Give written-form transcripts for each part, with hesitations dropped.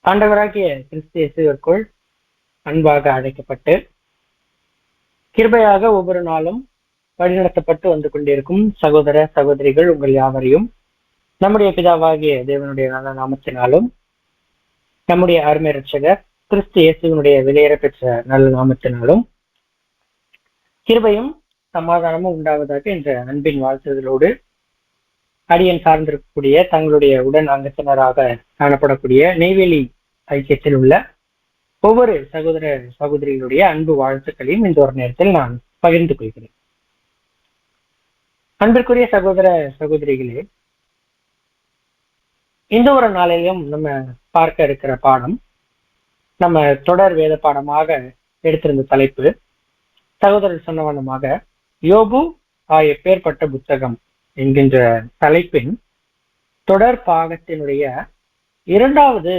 ஆண்டவராகிய கிறிஸ்து இயேசுவிற்குள் அன்பாக அழைக்கப்பட்டு கிருபையாக ஒவ்வொரு நாளும் வழிநடத்தப்பட்டு வந்து கொண்டிருக்கும் சகோதர சகோதரிகள் உங்கள் யாவரையும் நம்முடைய பிதாவாகிய தேவனுடைய நல்ல நாமத்தினாலும் நம்முடைய அருமை ரட்சகர் கிறிஸ்து இயேசுவினுடைய வெளியேற பெற்ற நல்ல நாமத்தினாலும் கிருபையும் சமாதானமும் உண்டாவதாக என்ற அன்பின் வாழ்த்துதலோடு அடியன் சார்ந்திருக்கக்கூடிய தங்களுடைய உடன் அங்கத்தினராக காணப்படக்கூடிய நெய்வேலி ஐக்கியத்தில் உள்ள ஒவ்வொரு சகோதர சகோதரிகளுடைய அன்பு வாழ்த்துக்களையும் இந்த ஒரு நேரத்தில் நான் பகிர்ந்து கொள்கிறேன். அன்பிற்குரிய சகோதர சகோதரிகளே, இந்த ஒரு நாளிலும் நம்ம பார்க்க இருக்கிற பாடம், நம்ம தொடர் வேத பாடமாக எடுத்திருந்த தலைப்பு சகோதரர் சொன்ன வண்ணமாக யோபு எப்பேற்பட்ட புத்தகம் என்கின்ற தலைப்பின் தொடர் பாகத்தினுடைய இரண்டாவது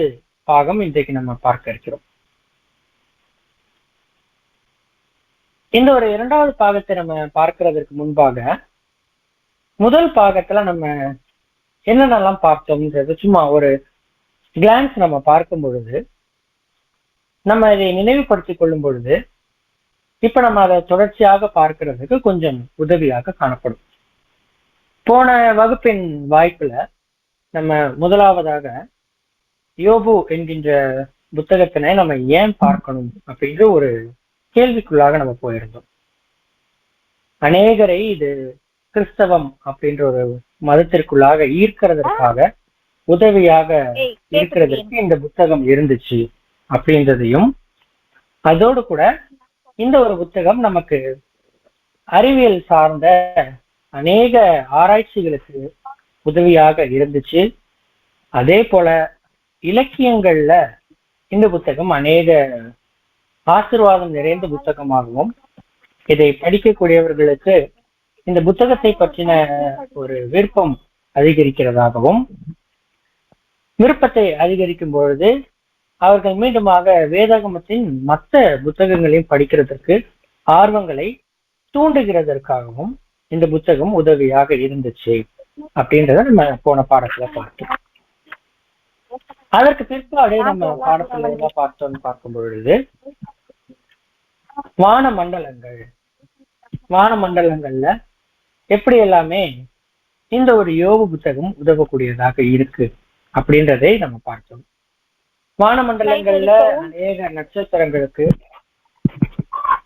பாகம் இன்றைக்கு நம்ம பார்க்க இருக்கிறோம். இந்த ஒரு இரண்டாவது பாகத்தை நம்ம பார்க்கிறதற்கு முன்பாக முதல் பாகத்துல நம்ம என்னென்னலாம் பார்த்தோம்ன்றது சும்மா ஒரு கிளான்ஸ் நம்ம பார்க்கும் பொழுது, நம்ம இதை நினைவுபடுத்திக் கொள்ளும் பொழுது இப்ப நம்ம அதை தொடர்ச்சியாக பார்க்கிறதுக்கு கொஞ்சம் உதவியாக காணப்படும். போன வகுப்பின் வாய்ப்புல நம்ம முதலாவதாக யோபு என்கின்ற புத்தகத்தினை நம்ம ஏன் பார்க்கணும் அப்படின்ற ஒரு கேள்விக்குள்ளாக நம்ம போயிருந்தோம். அநேகரை இது கிறிஸ்தவம் அப்படின்ற ஒரு மதத்திற்குள்ளாக ஈர்க்கிறதற்காக உதவியாக இருக்கிறதற்கு இந்த புத்தகம் இருந்துச்சு அப்படின்றதையும், அதோடு கூட இந்த ஒரு புத்தகம் நமக்கு அறிவியல் சார்ந்த அநேக ஆராய்ச்சிகளுக்கு உதவியாக இருந்துச்சு. அதே போல இலக்கியங்கள்ல இந்த புத்தகம் அநேக ஆசீர்வாதம் நிறைந்த புத்தகமாகவும், இதை படிக்கக்கூடியவர்களுக்கு இந்த புத்தகத்தை பற்றின ஒரு விருப்பம் அதிகரிக்கிறதாகவும், விருப்பத்தை அதிகரிக்கும் பொழுது அவர்கள் மீண்டுமாக வேதாகமத்தின் மற்ற புத்தகங்களையும் படிக்கிறதுக்கு ஆர்வங்களை தூண்டுகிறதற்காகவும் இந்த புத்தகம் உதவியாக இருந்துச்சு அப்படின்றத நம்ம போன பாடத்துல பார்த்தோம். அதற்கு பிற்பாடு நம்ம பாடத்துல என்ன பார்த்தோம்னு பார்க்கும் பொழுது, வானமண்டலங்கள்ல எப்படி எல்லாமே இந்த ஒரு யோபு புத்தகம் உதவக்கூடியதாக இருக்கு அப்படின்றதை நம்ம பார்த்தோம். வானமண்டலங்கள்ல அநேக நட்சத்திரங்களுக்கு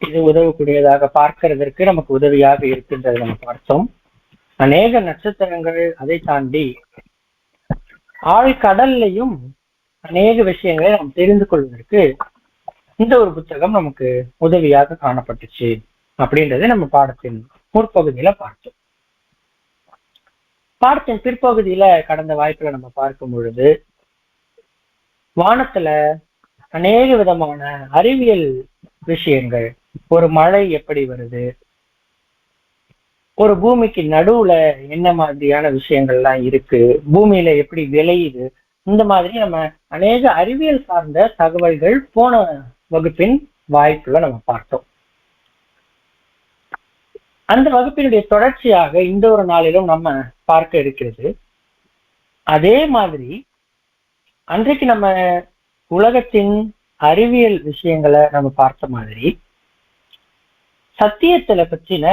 இது உதவக்கூடியதாக பார்க்கிறதற்கு நமக்கு உதவியாக இருக்கின்றதை நம்ம பார்த்தோம். அநேக நட்சத்திரங்கள், அதை தாண்டி ஆழ்கடல்லையும் அநேக விஷயங்களை நாம் தெரிந்து கொள்வதற்கு இந்த ஒரு புத்தகம் நமக்கு உதவியாக காணப்பட்டுச்சு அப்படின்றத நம்ம பாடத்தின் முற்பகுதியில பார்த்தோம். பாடத்தின் பிற்பகுதியில கடந்த வாய்ப்புல நம்ம பார்க்கும் பொழுது, வானத்துல அநேக விதமான அறிவியல் விஷயங்கள், ஒரு மழை எப்படி வருது, ஒரு பூமிக்கு நடுவுல என்ன மாதிரியான விஷயங்கள்லாம் இருக்கு, பூமியில எப்படி விளையுது, இந்த மாதிரி நம்ம அநேக அறிவியல் சார்ந்த தகவல்கள் போன வகுப்பின் வாய்ப்புல நம்ம பார்த்தோம். அந்த வகுப்பினுடைய தொடர்ச்சியாக இந்த ஒரு நாளிலும் நம்ம பார்க்க இருக்கிறது. அதே மாதிரி அன்றைக்கு நம்ம உலகத்தின் அறிவியல் விஷயங்களை நம்ம பார்த்த மாதிரி சத்தியத்துல பற்றின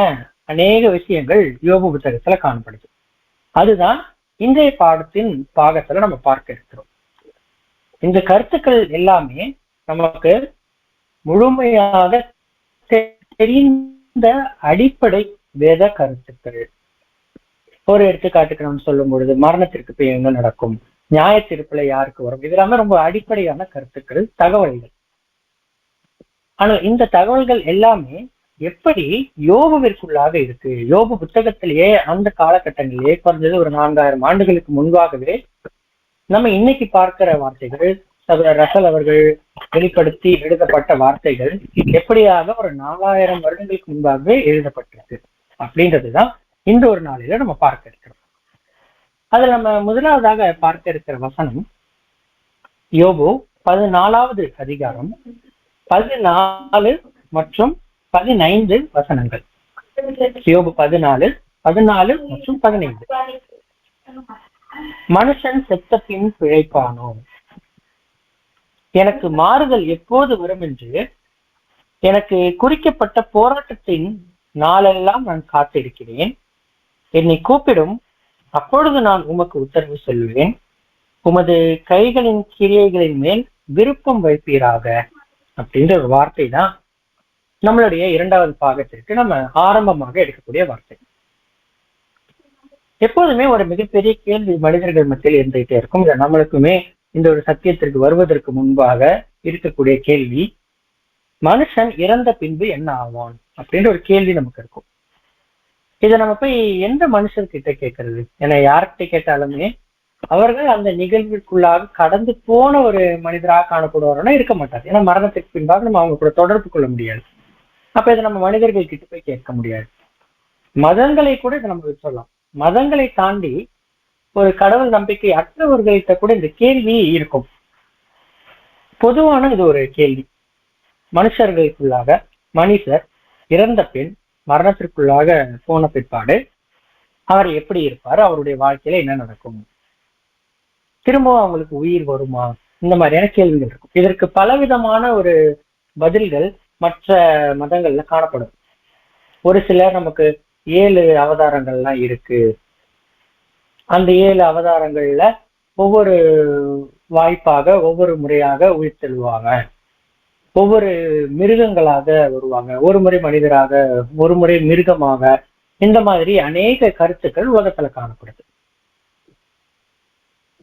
அநேக விஷயங்கள் யோபு புத்தகத்துல காணப்படுது. அதுதான் இன்றைய பாடத்தின் பாகத்துல நம்ம பார்க்க இருக்கிறோம். இந்த கருத்துக்கள் எல்லாமே நமக்கு முழுமையாக தெரிந்த அடிப்படை வேத கருத்துக்கள். ஒரு எடுத்துக்காட்டுக்கு நம்ம சொல்லும் பொழுது, மரணத்திற்கு போய் என்ன நடக்கும், நியாய தீர்ப்புல யாருக்கு வரும், இதெல்லாமே ரொம்ப அடிப்படையான கருத்துக்கள், தகவல்கள். ஆனால் இந்த தகவல்கள் எல்லாமே எப்படி யோபுவிற்குள்ளாக இருக்கு, யோபு புத்தகத்திலேயே அந்த காலகட்டங்களிலேயே குறைஞ்சது ஒரு 4000 ஆண்டுகளுக்கு முன்பாகவே நம்ம இன்னைக்கு பார்க்கிற வார்த்தைகள், சகோதரர் ரசல் அவர்கள் வெளிப்படுத்தி எழுதப்பட்ட வார்த்தைகள் எப்படியாக ஒரு 4000 வருடங்களுக்கு முன்பாகவே எழுதப்பட்டிருக்கு அப்படின்றதுதான் இந்த ஒரு நாளில நம்ம பார்க்க இருக்கிறோம். அதுல நம்ம முதலாவதாக பார்க்க இருக்கிற வசனம் யோபு 14வது அதிகாரம் 14 மற்றும் 15 வசனங்கள். யோபு 14, 14 மற்றும் 15. மனுஷன் செத்த பின் பிழைப்பானோ, எனக்கு மாறுதல் எப்போது வரும் என்று எனக்கு குறிக்கப்பட்ட போராட்டத்தின் நாளெல்லாம் நான் காத்திருக்கிறேன். என்னை கூப்பிடும், அப்பொழுது நான் உமக்கு உத்தரவு சொல்லுவேன். உமது கைகளின் கிரியைகளின் மேல் விருப்பம் வைப்பீராக அப்படின்ற ஒரு வார்த்தை தான் நம்மளுடைய இரண்டாவது பாகத்திற்கு நம்ம ஆரம்பமாக எடுக்கக்கூடிய வார்த்தை. எப்போதுமே ஒரு மிகப்பெரிய கேள்வி மனிதர்கள் மத்தியில் இருந்துகிட்டே இருக்கும். நம்மளுக்குமே இந்த ஒரு சத்தியத்திற்கு வருவதற்கு முன்பாக இருக்கக்கூடிய கேள்வி, மனுஷன் இறந்த பின்பு என்ன ஆவான் அப்படின்ற ஒரு கேள்வி நமக்கு இருக்கும். இதை நம்ம போய் எந்த மனுஷர்கிட்ட கேட்கறது? ஏன்னா யார்கிட்ட கேட்டாலுமே அவர்கள் அந்த நிகழ்விற்குள்ளாக கடந்து போன ஒரு மனிதராக காணப்படுவாரோன்னா இருக்க மாட்டார். ஏன்னா மரணத்துக்கு பின்பாக நம்ம அவங்க கூட தொடர்பு கொள்ள முடியாது. அப்ப இதை நம்ம மனிதர்கள் கிட்ட போய் கேட்க முடியாது. மதங்களை கூட இதை நம்ம சொல்லலாம். மதங்களை தாண்டி ஒரு கடவுள் நம்பிக்கை அற்றவர்கள்ட்ட கூட இந்த கேள்வி இருக்கும். பொதுவான இது ஒரு கேள்வி. மனுஷர்களுக்குள்ளாக மனிதர் இறந்த பின் மரணத்திற்குள்ளாக போன பிற்பாடு அவர் எப்படி இருப்பார், அவருடைய வாழ்க்கையில என்ன நடக்கும், திரும்பவும் அவங்களுக்கு உயிர் வருமா, இந்த மாதிரியான கேள்விகள் இருக்கும். இதற்கு பலவிதமான ஒரு பதில்கள் மற்ற மதங்கள்ல காணப்படும். ஒரு சிலர் நமக்கு 7 அவதாரங்கள்லாம் இருக்கு, அந்த 7 அவதாரங்கள்ல ஒவ்வொரு வாய்ப்பாக ஒவ்வொரு முறையாக உயிர் தெழுவாங்க, ஒவ்வொரு மிருகங்களாக வருவாங்க, ஒரு முறை மனிதராக, ஒரு முறை மிருகமாக, இந்த மாதிரி அநேக கருத்துக்கள் உலகத்துல காணப்படுது.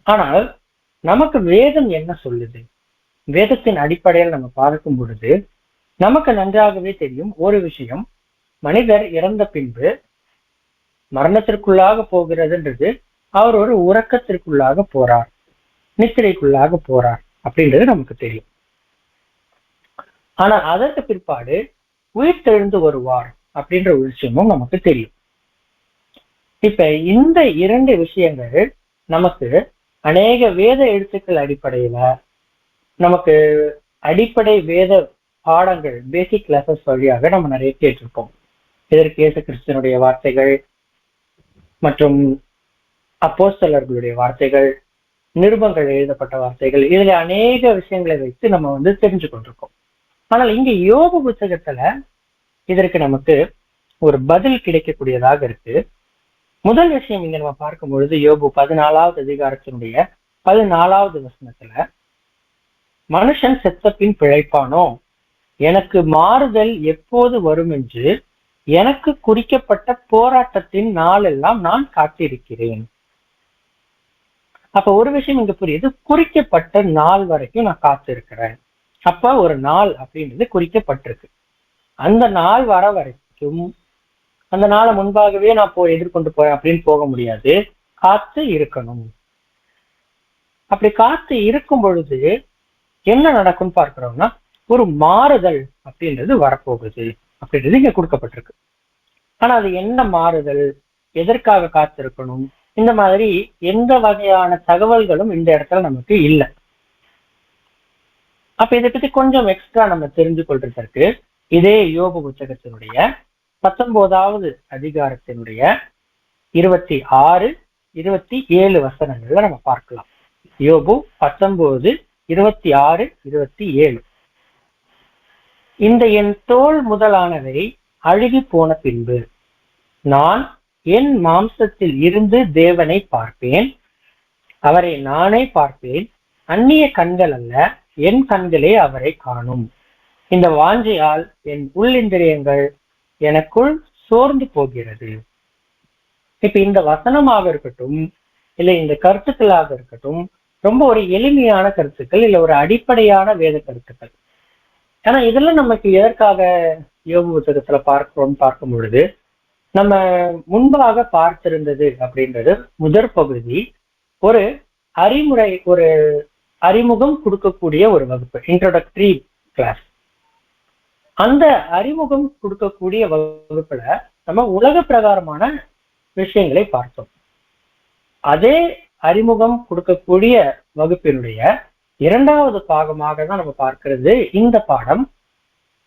ஆனால் நமக்கு வேதம் என்ன சொல்லுது? வேதத்தின் அடிப்படையில் நம்ம பார்க்கும் பொழுது நமக்கு நன்றாகவே தெரியும் ஒரு விஷயம். மனிதர் இறந்த பின்பு மரணத்திற்குள்ளாக போகிறதுன்றது அவர் ஒரு உறக்கத்திற்குள்ளாக போறார், நித்திரைக்குள்ளாக போறார் அப்படின்றது நமக்கு தெரியும். ஆனால் அதற்கு பிற்பாடு உயிர் தெழுந்து வருவார் அப்படின்ற ஒரு விஷயமும் நமக்கு தெரியும். இப்ப இந்த 2 விஷயங்கள் நமக்கு அநேக வேத எழுத்துக்கள் அடிப்படையில, நமக்கு அடிப்படை வேத பாடங்கள், பேசிக் கிளாஸஸ் வழியாக நம்ம நிறைய கேட்டிருப்போம். இதற்கு இயேசு கிறிஸ்துவனுடைய வார்த்தைகள் மற்றும் அப்போஸ்தலர்களுடைய வார்த்தைகள், நிருபங்கள் எழுதப்பட்ட வார்த்தைகள், இதுல அநேக விஷயங்களை வைத்து நம்ம தெரிஞ்சு கொண்டிருக்கோம். ஆனால் இங்க யோபு புத்தகத்துல இதற்கு நமக்கு ஒரு பதில் கிடைக்கக்கூடியதாக இருக்கு. முதல் விஷயம் இங்க நம்ம பார்க்கும் பொழுது யோபு 14வது அதிகாரத்தினுடைய 14வது வசனத்துல, மனுஷன் செத்த பின் பிழைப்பானோ, எனக்கு மாறுதல் எப்போது வரும் என்று எனக்கு குறிக்கப்பட்ட போராட்டத்தின் நாளெல்லாம் நான் காத்திருக்கிறேன். அப்ப ஒரு விஷயம் இங்க புரியுது, குறிக்கப்பட்ட நாள் வரைக்கும் நான் காத்திருக்கிறேன். அப்ப ஒரு நாள் அப்படின்றது குறிக்கப்பட்டிருக்கு. அந்த நாள் வர வரைக்கும், அந்த நாளை முன்பாகவே நான் எதிர்கொண்டு போறேன் அப்படின்னு போக முடியாது, காத்து இருக்கணும். அப்படி காத்து இருக்கும் பொழுது என்ன நடக்கும்னு பார்க்கிறோம்னா, ஒரு மாறுதல் அப்படின்றது வரப்போகுது அப்படின்றது இங்க கொடுக்கப்பட்டிருக்கு. ஆனா அது என்ன மாறுதல், எதற்காக காத்திருக்கணும், இந்த மாதிரி எந்த வகையான தகவல்களும் இந்த இடத்துல நமக்கு இல்லை. அப்ப இதை பத்தி கொஞ்சம் எக்ஸ்ட்ரா நம்ம தெரிஞ்சு கொள்றதற்கு இதே யோபு புத்தகத்தினுடைய 19வது அதிகாரத்தினுடைய 26, 27 வசனங்கள்ல நம்ம பார்க்கலாம். யோபு 19, 26, 27. இந்த என் தோல் முதலானவை அழுகி போன பின்பு நான் என் மாம்சத்தில் இருந்து தேவனை பார்ப்பேன், அவரை நானே பார்ப்பேன், அந்நிய கண்கள் அல்ல, என் கண்களே அவரை காணும். இந்த வாஞ்சையால் என் உள்ளிந்திரியங்கள் எனக்குள் சோர்ந்து போகிறது. இப்ப இந்த வசனமாக இருக்கட்டும், இல்ல இந்த கருத்துக்களாக இருக்கட்டும், ரொம்ப ஒரு எளிமையான கருத்துக்கள், இல்ல ஒரு அடிப்படையான வேத கருத்துக்கள். ஆனா இதெல்லாம் நமக்கு எதற்காக யோபு புத்தகத்துல பார்க்கும் பொழுது, நம்ம முன்பாக பார்த்திருந்தது அப்படின்றது முதற் பகுதி ஒரு அறிமுகம் கொடுக்கக்கூடிய ஒரு வகுப்பு, இன்ட்ரோடக்டரி கிளாஸ். அந்த அறிமுகம் கொடுக்கக்கூடிய வகுப்புல நம்ம உலக பிரகாரமான விஷயங்களை பார்த்தோம். அதே அறிமுகம் கொடுக்கக்கூடிய வகுப்பினுடைய 2வது பாகமாக தான் நம்ம பார்க்கிறது இந்த பாடம்,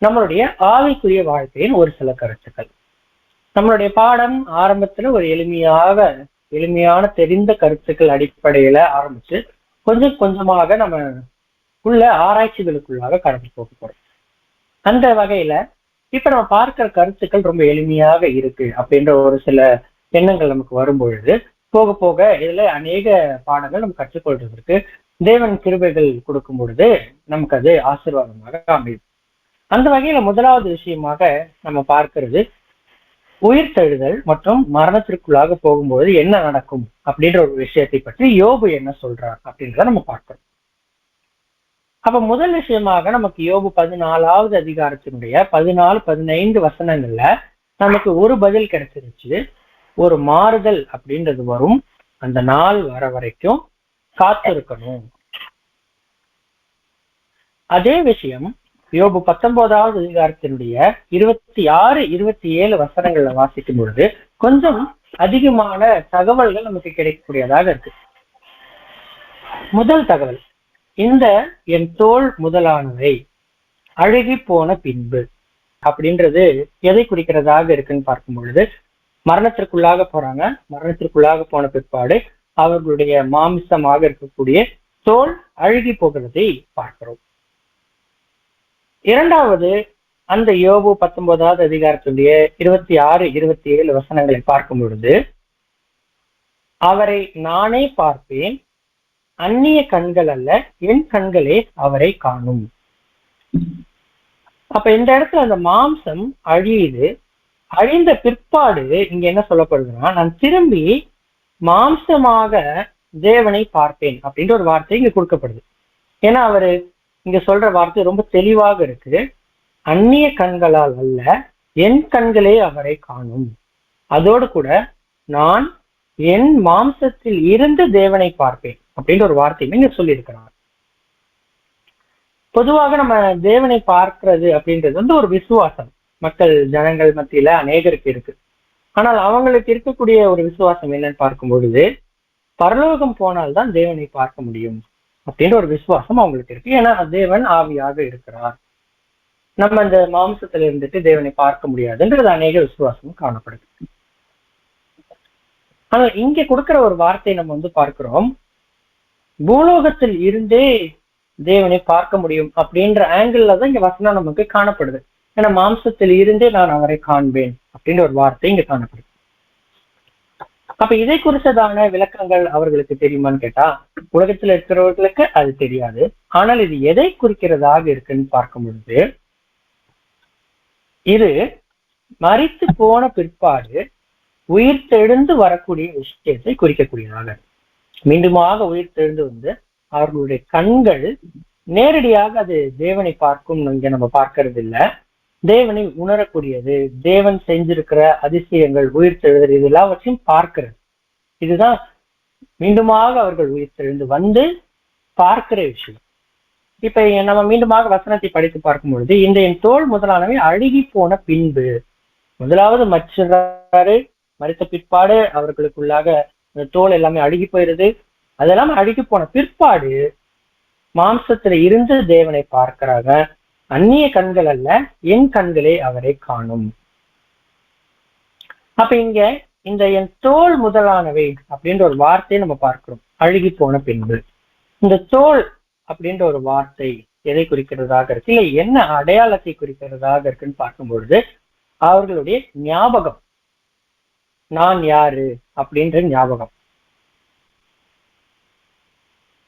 நம்மளுடைய ஆவிக்குரிய வாழ்க்கையின் ஒரு சில கருத்துக்கள். நம்மளுடைய பாடம் ஆரம்பத்துல ஒரு எளிமையான தெரிந்த கருத்துக்கள் அடிப்படையில ஆரம்பிச்சு கொஞ்சம் கொஞ்சமாக நம்ம உள்ள ஆராய்ச்சிகளுக்குள்ளாக கடந்து போக போறோம். அந்த வகையில இப்ப நம்ம பார்க்கிற கருத்துக்கள் ரொம்ப எளிமையாக இருக்கு அப்படின்ற ஒரு சில எண்ணங்கள் நமக்கு வரும்பொழுது போக போக இதுல அநேக பாடங்கள் நம்ம கற்றுக்கொள்றதுக்கு தேவன் கிருபைகள் கொடுக்கும் பொழுது நமக்கு அது ஆசீர்வாதமாக அமையும். அந்த வகையில முதலாவது விஷயமாக நம்ம பார்க்கிறது உயிர்த்தெழுதல் மற்றும் மரணத்திற்குள்ளாக போகும்போது என்ன நடக்கும் அப்படின்ற ஒரு விஷயத்தை பற்றி யோபு என்ன சொல்றார் அப்படின்றத நம்ம பார்க்கிறோம். அப்ப முதல் விஷயமாக நமக்கு யோபு 14வது அதிகாரத்தினுடைய 14-15 வசனங்கள்ல நமக்கு ஒரு பதில் கிடைச்சிருச்சு. ஒரு மாறுதல் அப்படின்றது வரும், அந்த நாள் வர வரைக்கும் காத்திருக்கணும். அதே விஷயம் யோபு 19வது அதிகாரத்தினுடைய 26-27 வசனங்கள்ல வாசிக்கும் பொழுது கொஞ்சம் அதிகமான தகவல்கள் நமக்கு கிடைக்கக்கூடியதாக இருக்கு. முதல் தகவல், இந்த என் தோல் முதலானவை அழுகி போன பின்பு அப்படின்றது எதை குறிக்கிறதாக இருக்குன்னு பார்க்கும் பொழுது மரணத்திற்குள்ளாக போறாங்க. மரணத்திற்குள்ளாக போன பிற்பாடு அவர்களுடைய மாமிசமாக இருக்கக்கூடிய தோல் அழுகி போகிறதை பார்க்கிறோம். இரண்டாவது, அந்த யோபு 19வது அதிகாரத்துடைய 26-27 வசனங்களை பார்க்கும் பொழுது அவரை நானே பார்ப்பேன், அந்நிய கண்கள் அல்ல, என் கண்களே அவரை காணும். அப்ப இந்த இடத்துல அந்த மாம்சம் அழியுது. அழிந்த பிற்பாடு இங்க என்ன சொல்லப்படுதுன்னா, நான் திரும்பி மாம்சமாக தேவனை பார்ப்பேன் அப்படின்ற ஒரு வார்த்தை இங்க கொடுக்கப்படுது. ஏன்னா அவரு இங்க சொல்ற வார்த்தை ரொம்ப தெளிவாக இருக்கு. அந்நிய கண்களால் அல்ல, என் கண்களே அவரை காணும். அதோடு கூட நான் என் மாம்சத்தில் இருந்து தேவனை பார்ப்பேன் அப்படின்ற ஒரு வார்த்தையுமே இங்க சொல்லியிருக்கிறார். பொதுவாக நம்ம தேவனை பார்க்கிறது அப்படின்றது வந்து ஒரு விசுவாசம் மக்கள் ஜனங்கள் மத்தியில அநேகருக்கு இருக்கு. ஆனால் அவங்களுக்கு இருக்கக்கூடிய ஒரு விசுவாசம் என்னன்னு பார்க்கும் பொழுது பரலோகம் போனால்தான் தேவனை பார்க்க முடியும் அப்படின்ற ஒரு விசுவாசம் அவங்களுக்கு இருக்கு. ஏன்னா தேவன் ஆவியாக இருக்கிறார், நம்ம இந்த மாம்சத்துல இருந்துட்டு தேவனை பார்க்க முடியாதுன்றது அநேக விசுவாசம் காணப்படுது. ஆனால் இங்க கொடுக்கிற ஒரு வார்த்தை நம்ம வந்து பார்க்கிறோம், பூலோகத்தில் இருந்தே தேவனை பார்க்க முடியும் அப்படின்ற ஆங்கிள் தான் இங்க வசனம் நமக்கு காணப்படுது. ஏன்னா மாம்சத்தில் இருந்தே நான் அவரை காண்பேன் அப்படின்ற ஒரு வார்த்தை இங்க காணப்படுது. அப்ப இதை குறித்ததான விளக்கங்கள் அவர்களுக்கு தெரியுமான்னு கேட்டா உலகத்துல இருக்கிறவர்களுக்கு அது தெரியாது. ஆனால் இது எதை குறிக்கிறதாக இருக்குன்னு பார்க்கும் பொழுது இது மரித்து போன பிற்பாடு உயிர் தெழுந்து வரக்கூடிய விஷயத்தை குறிக்கக்கூடியதாக, மீண்டுமாக உயிர் தெழுந்து வந்து அவர்களுடைய கண்கள் நேரடியாக அது தேவனை பார்க்கும் இங்க நம்ம பார்க்கறது இல்லை, தேவனை உணரக்கூடியது, தேவன் செஞ்சிருக்கிற அதிசயங்கள், உயிர் தெழுதல், இது எல்லாவற்றையும் பார்க்கிறது. இதுதான் மீண்டுமாக அவர்கள் உயிர் தெழுந்து வந்து பார்க்கிற விஷயம். இப்ப நம்ம மீண்டுமாக வசனத்தை படித்து பார்க்கும் பொழுது இந்த என் தோல் முதலானவை அழுகி போன பின்பு, முதலாவது மற்றாரு மரித்த பிற்பாடு அவர்களுக்குள்ளாக அந்த தோல் எல்லாமே அழுகி போயிருது. அதெல்லாம் அழுகி போன பிற்பாடு மாம்சத்துல இருந்து தேவனை பார்க்கிறாங்க. அந்நிய கண்கள் அல்ல, என் கண்களே அவரை காணும். அப்ப இங்க இந்த என் தோல் முதலானவை அப்படின்ற ஒரு வார்த்தையை நம்ம பார்க்கிறோம், அழுகி போன பின்பு. இந்த தோல் அப்படின்ற ஒரு வார்த்தை எதை குறிக்கிறதாக இருக்கு, இல்லை என்ன அடையாளத்தை குறிக்கிறதாக இருக்குன்னு பார்க்கும் பொழுது அவர்களுடைய ஞாபகம், நான் யாரு அப்படின்ற ஞாபகம்.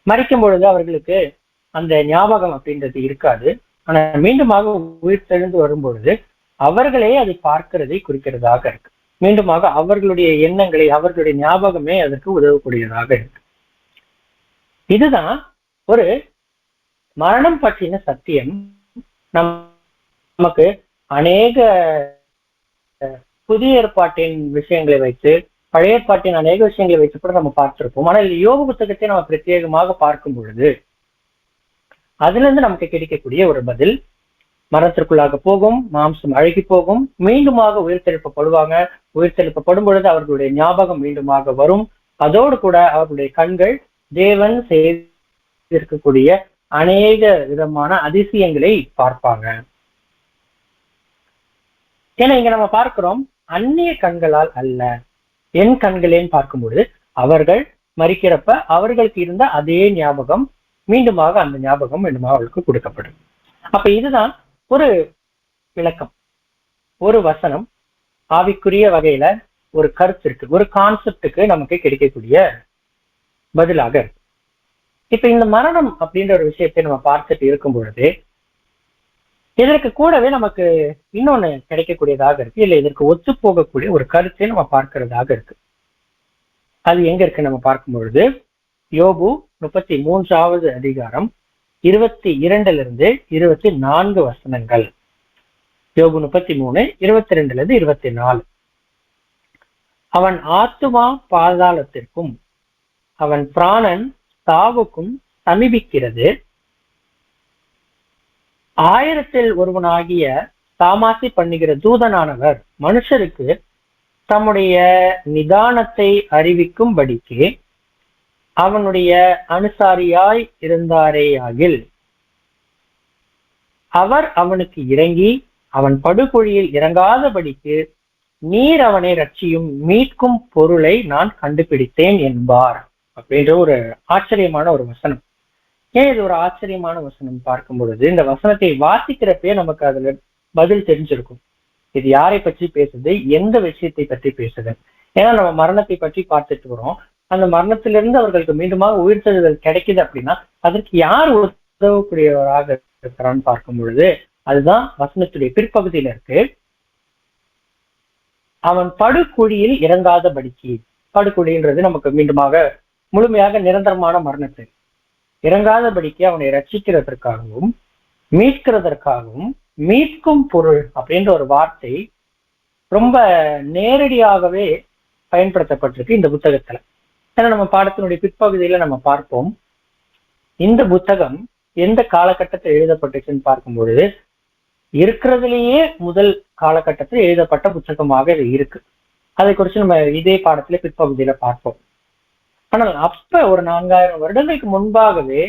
மரிக்கும் பொழுது அவர்களுக்கு அந்த ஞாபகம் அப்படின்றது இருக்காது. ஆனா மீண்டுமாக உயிர் தெழுந்து வரும்பொழுது அவர்களே அதை பார்க்கிறதை குறிக்கிறதாக இருக்கு. மீண்டுமாக அவர்களுடைய எண்ணங்களை, அவர்களுடைய ஞாபகமே அதற்கு உதவக்கூடியதாக இருக்கு. இதுதான் ஒரு மரணம் பற்றின சத்தியம். நமக்கு அநேக புதிய ஏற்பாட்டின் விஷயங்களை வைத்து, பழைய ஏற்பாட்டின் அநேக விஷயங்களை வைத்து கூட நம்ம பார்த்திருப்போம். ஆனால் யோபு புத்தகத்தை நம்ம பிரத்யேகமாக பார்க்கும் பொழுது அதுல இருந்து நமக்கு கிடைக்கக்கூடிய ஒரு பதில், மரணத்திற்குள்ளாக போகும், மாம்சம் அழுகி போகும், மீண்டுமாக உயிர்த்தெழுப்பப்படுவாங்க. உயிர்த்தெழுப்பப்படும் பொழுது அவர்களுடைய ஞாபகம் மீண்டுமாக வரும். அதோடு கூட அவர்களுடைய கண்கள் தேவன் செய்திருக்கக்கூடிய அநேக விதமான அதிசயங்களை பார்ப்பாங்க. ஏன்னா இங்க நம்ம பார்க்கிறோம், அந்நிய கண்களால் அல்ல, என் கண்களேன்னு பார்க்கும் பொழுது அவர்கள் மரிக்கிறப்ப அவர்களுக்கு இருந்த அதே ஞாபகம் மீண்டுமாக அந்த ஞாபகம் மீண்டுமாக அவளுக்கு கொடுக்கப்படும். அப்ப இதுதான் ஒரு விளக்கம். ஒரு வசனம் ஆவிக்குரிய வகையில ஒரு கருத்திற்கு, ஒரு கான்செப்டுக்கு நமக்கு கிடைக்கக்கூடிய பதிலாக இருக்கு. இப்ப இந்த மரணம் அப்படின்ற ஒரு விஷயத்தை நம்ம பார்த்துட்டு இருக்கும் பொழுது இதற்கு கூடவே நமக்கு இன்னொன்னு கிடைக்கக்கூடியதாக இருக்கு, இல்ல இதற்கு ஒத்து போகக்கூடிய ஒரு கருத்தை நம்ம பார்க்கிறதாக இருக்கு. அது எங்க இருக்கு நம்ம பார்க்கும் பொழுது யோபு 33வது அதிகாரம் 22 24 வசனங்கள். யோபு 33 22 24. அவன் ஆத்துமா பாதாளத்திற்கும் அவன் பிராணன் சாவுக்கும் சமீபிக்கிறது. 1000 ஒருவனாகிய தாமாசி பண்ணுகிற தூதனானவர் மனுஷருக்கு தம்முடைய நிதானத்தை அறிவிக்கும்படிக்கு அவனுடைய அனுசாரியாய் இருந்தாரேயாகில் அவர் அவனுக்கு இறங்கி அவன் படுகுழியில் இறங்காதபடிக்கு நீர் அவனை ரட்சியும் மீட்கும் பொருளை நான் கண்டுபிடித்தேன் என்பார் அப்படின்ற ஒரு ஆச்சரியமான ஒரு வசனம். ஏன் இது ஒரு ஆச்சரியமான வசனம் பார்க்கும் பொழுது இந்த வசனத்தை வாசிக்கிறப்பே நமக்கு அதுல பதில் தெரிஞ்சிருக்கும். இது யாரை பற்றி பேசுது, எந்த விஷயத்தை பற்றி பேசுது. ஏன்னா நம்ம மரணத்தை பற்றி பார்த்துட்டு வரோம். அந்த மரணத்திலிருந்து அவர்களுக்கு மீண்டுமாக உயிர்த்தெழுதல் கிடைக்குது அப்படின்னா அதற்கு யார் உதவக்கூடியவராக இருக்கிறான்னு பார்க்கும் பொழுது அதுதான் வசனத்துடைய பிற்பகுதியில இருக்கு. அவன் படுகுழியில் இறங்காதபடிக்கு, படுகுழின்றது நமக்கு மீண்டுமாக முழுமையாக நிரந்தரமான மரணத்தை இறங்காதபடிக்கு அவனை ரட்சிக்கிறதற்காகவும் மீட்கிறதற்காகவும் மீட்கும் பொருள் அப்படின்ற ஒரு வார்த்தை ரொம்ப நேரடியாகவே பயன்படுத்தப்பட்டிருக்கு இந்த புத்தகத்துல. ஏன்னா நம்ம பாடத்தினுடைய பிற்பகுதியில நம்ம பார்ப்போம் இந்த புத்தகம் எந்த காலகட்டத்தில் எழுதப்பட்டுச்சுன்னு பார்க்கும்பொழுது இருக்கிறதுலேயே முதல் காலகட்டத்தில் எழுதப்பட்ட புத்தகமாக இது இருக்கு. அதை குறித்து நம்ம இதே பாடத்துல பிற்பகுதியில பார்ப்போம். ஆனால் அப்ப ஒரு 4000 வருடங்களுக்கு முன்பாகவே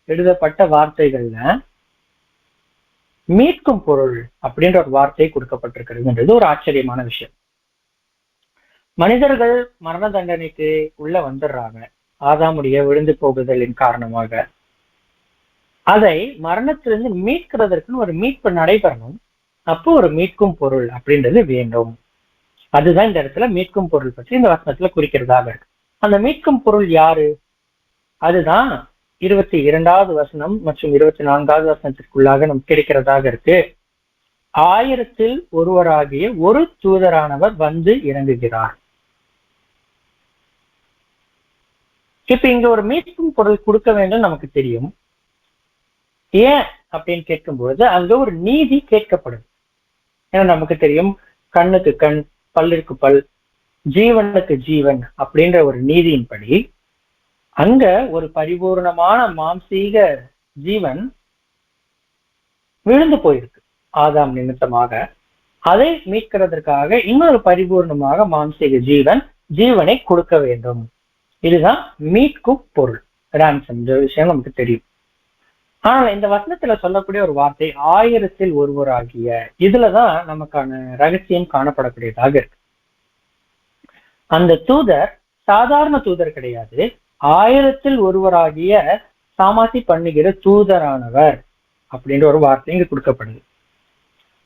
எழுதப்பட்ட வார்த்தைகள்ல மீட்கும் பொருள் அப்படின்ற ஒரு வார்த்தை கொடுக்கப்பட்டிருக்கிறதுன்றது ஒரு ஆச்சரியமான விஷயம். மனிதர்கள் மரண தண்டனைக்கு உள்ள வந்துடுறாங்க ஆதாமுடைய விழுந்து போகுதலின் காரணமாக. அதை மரணத்திலிருந்து மீட்கிறதற்குன்னு ஒரு மீட்பு நடைபெறணும். அப்போ ஒரு மீட்கும் பொருள் அப்படின்றது வேண்டும். அதுதான் இந்த இடத்துல மீட்கும் பொருள் பற்றி இந்த வசனத்துல குறிக்கிறதாக இருக்கு. அந்த மீட்கும் பொருள் யாரு? அதுதான் 22வது வசனம் மற்றும் 24வது வசனத்திற்குள்ளாக நமக்கு கிடைக்கிறதாக இருக்கு. 1000 ஒருவராகிய ஒரு தூதரானவர் வந்து இறங்குகிறார். இப்ப இங்க ஒரு மீட்கும் பொருள் கொடுக்க வேண்டும் நமக்கு தெரியும். ஏன் அப்படின்னு கேட்கும் பொழுது அங்க ஒரு நீதி கேட்கப்படுது. ஏன்னா நமக்கு தெரியும் கண்ணுக்கு கண், பல்லிற்கு பல், ஜீவனுக்கு ஜீவன் அப்படின்ற ஒரு நீதியின்படி அங்க ஒரு பரிபூர்ணமான மாம்சீக ஜீவன் விழுந்து போயிருக்கு ஆதாம் நிமித்தமாக. அதை மீட்கிறதற்காக இன்னொரு பரிபூர்ணமாக மாம்சீக ஜீவனை கொடுக்க வேண்டும். இதுதான் மீட்கும் பொருள், ரான்சம். இந்த விஷயம் நமக்கு தெரியும். ஆனால் இந்த வசனத்துல சொல்லக்கூடிய ஒரு வார்த்தை 1000 ஒருவராகிய, இதுலதான் நமக்கான ரகசியம் காணப்படக்கூடியதாக இருக்கு. அந்த தூதர் சாதாரண தூதர் கிடையாது, 1000 ஒருவராகிய சாமாசி பண்ணுகிற தூதரானவர் அப்படின்ற ஒரு வார்த்தை இங்கு கொடுக்கப்படுது.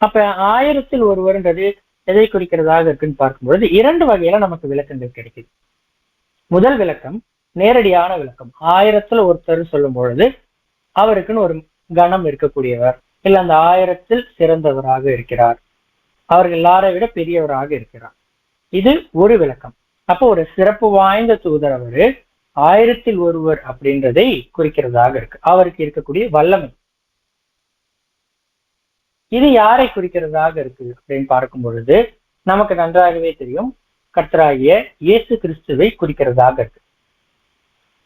அப்ப 1000 ஒருவர்ன்றது எதை குறிக்கிறதாக இருக்குன்னு பார்க்கும்பொழுது 2 வகையில நமக்கு விளக்கங்கள் கிடைக்குது. முதல் விளக்கம் நேரடியான விளக்கம். 1000 ஒருத்தர் சொல்லும் பொழுது அவருக்குன்னு ஒரு கணம் இருக்கக்கூடியவர், இல்ல அந்த 1000 சிறந்தவராக இருக்கிறார், அவர்கள் எல்லாரை விட பெரியவராக இருக்கிறார். இது ஒரு விளக்கம். அப்போ ஒரு சிறப்பு வாய்ந்த தூதர் அவரு 1000 ஒருவர் அப்படின்றதை குறிக்கிறதாக இருக்கு, அவருக்கு இருக்கக்கூடிய வல்லமை. இது யாரை குறிக்கிறதாக இருக்கு அப்படின்னு பார்க்கும் பொழுது நமக்கு நன்றாகவே தெரியும், கர்த்தராகிய இயேசு கிறிஸ்துவை குறிக்கிறதாக இருக்கு.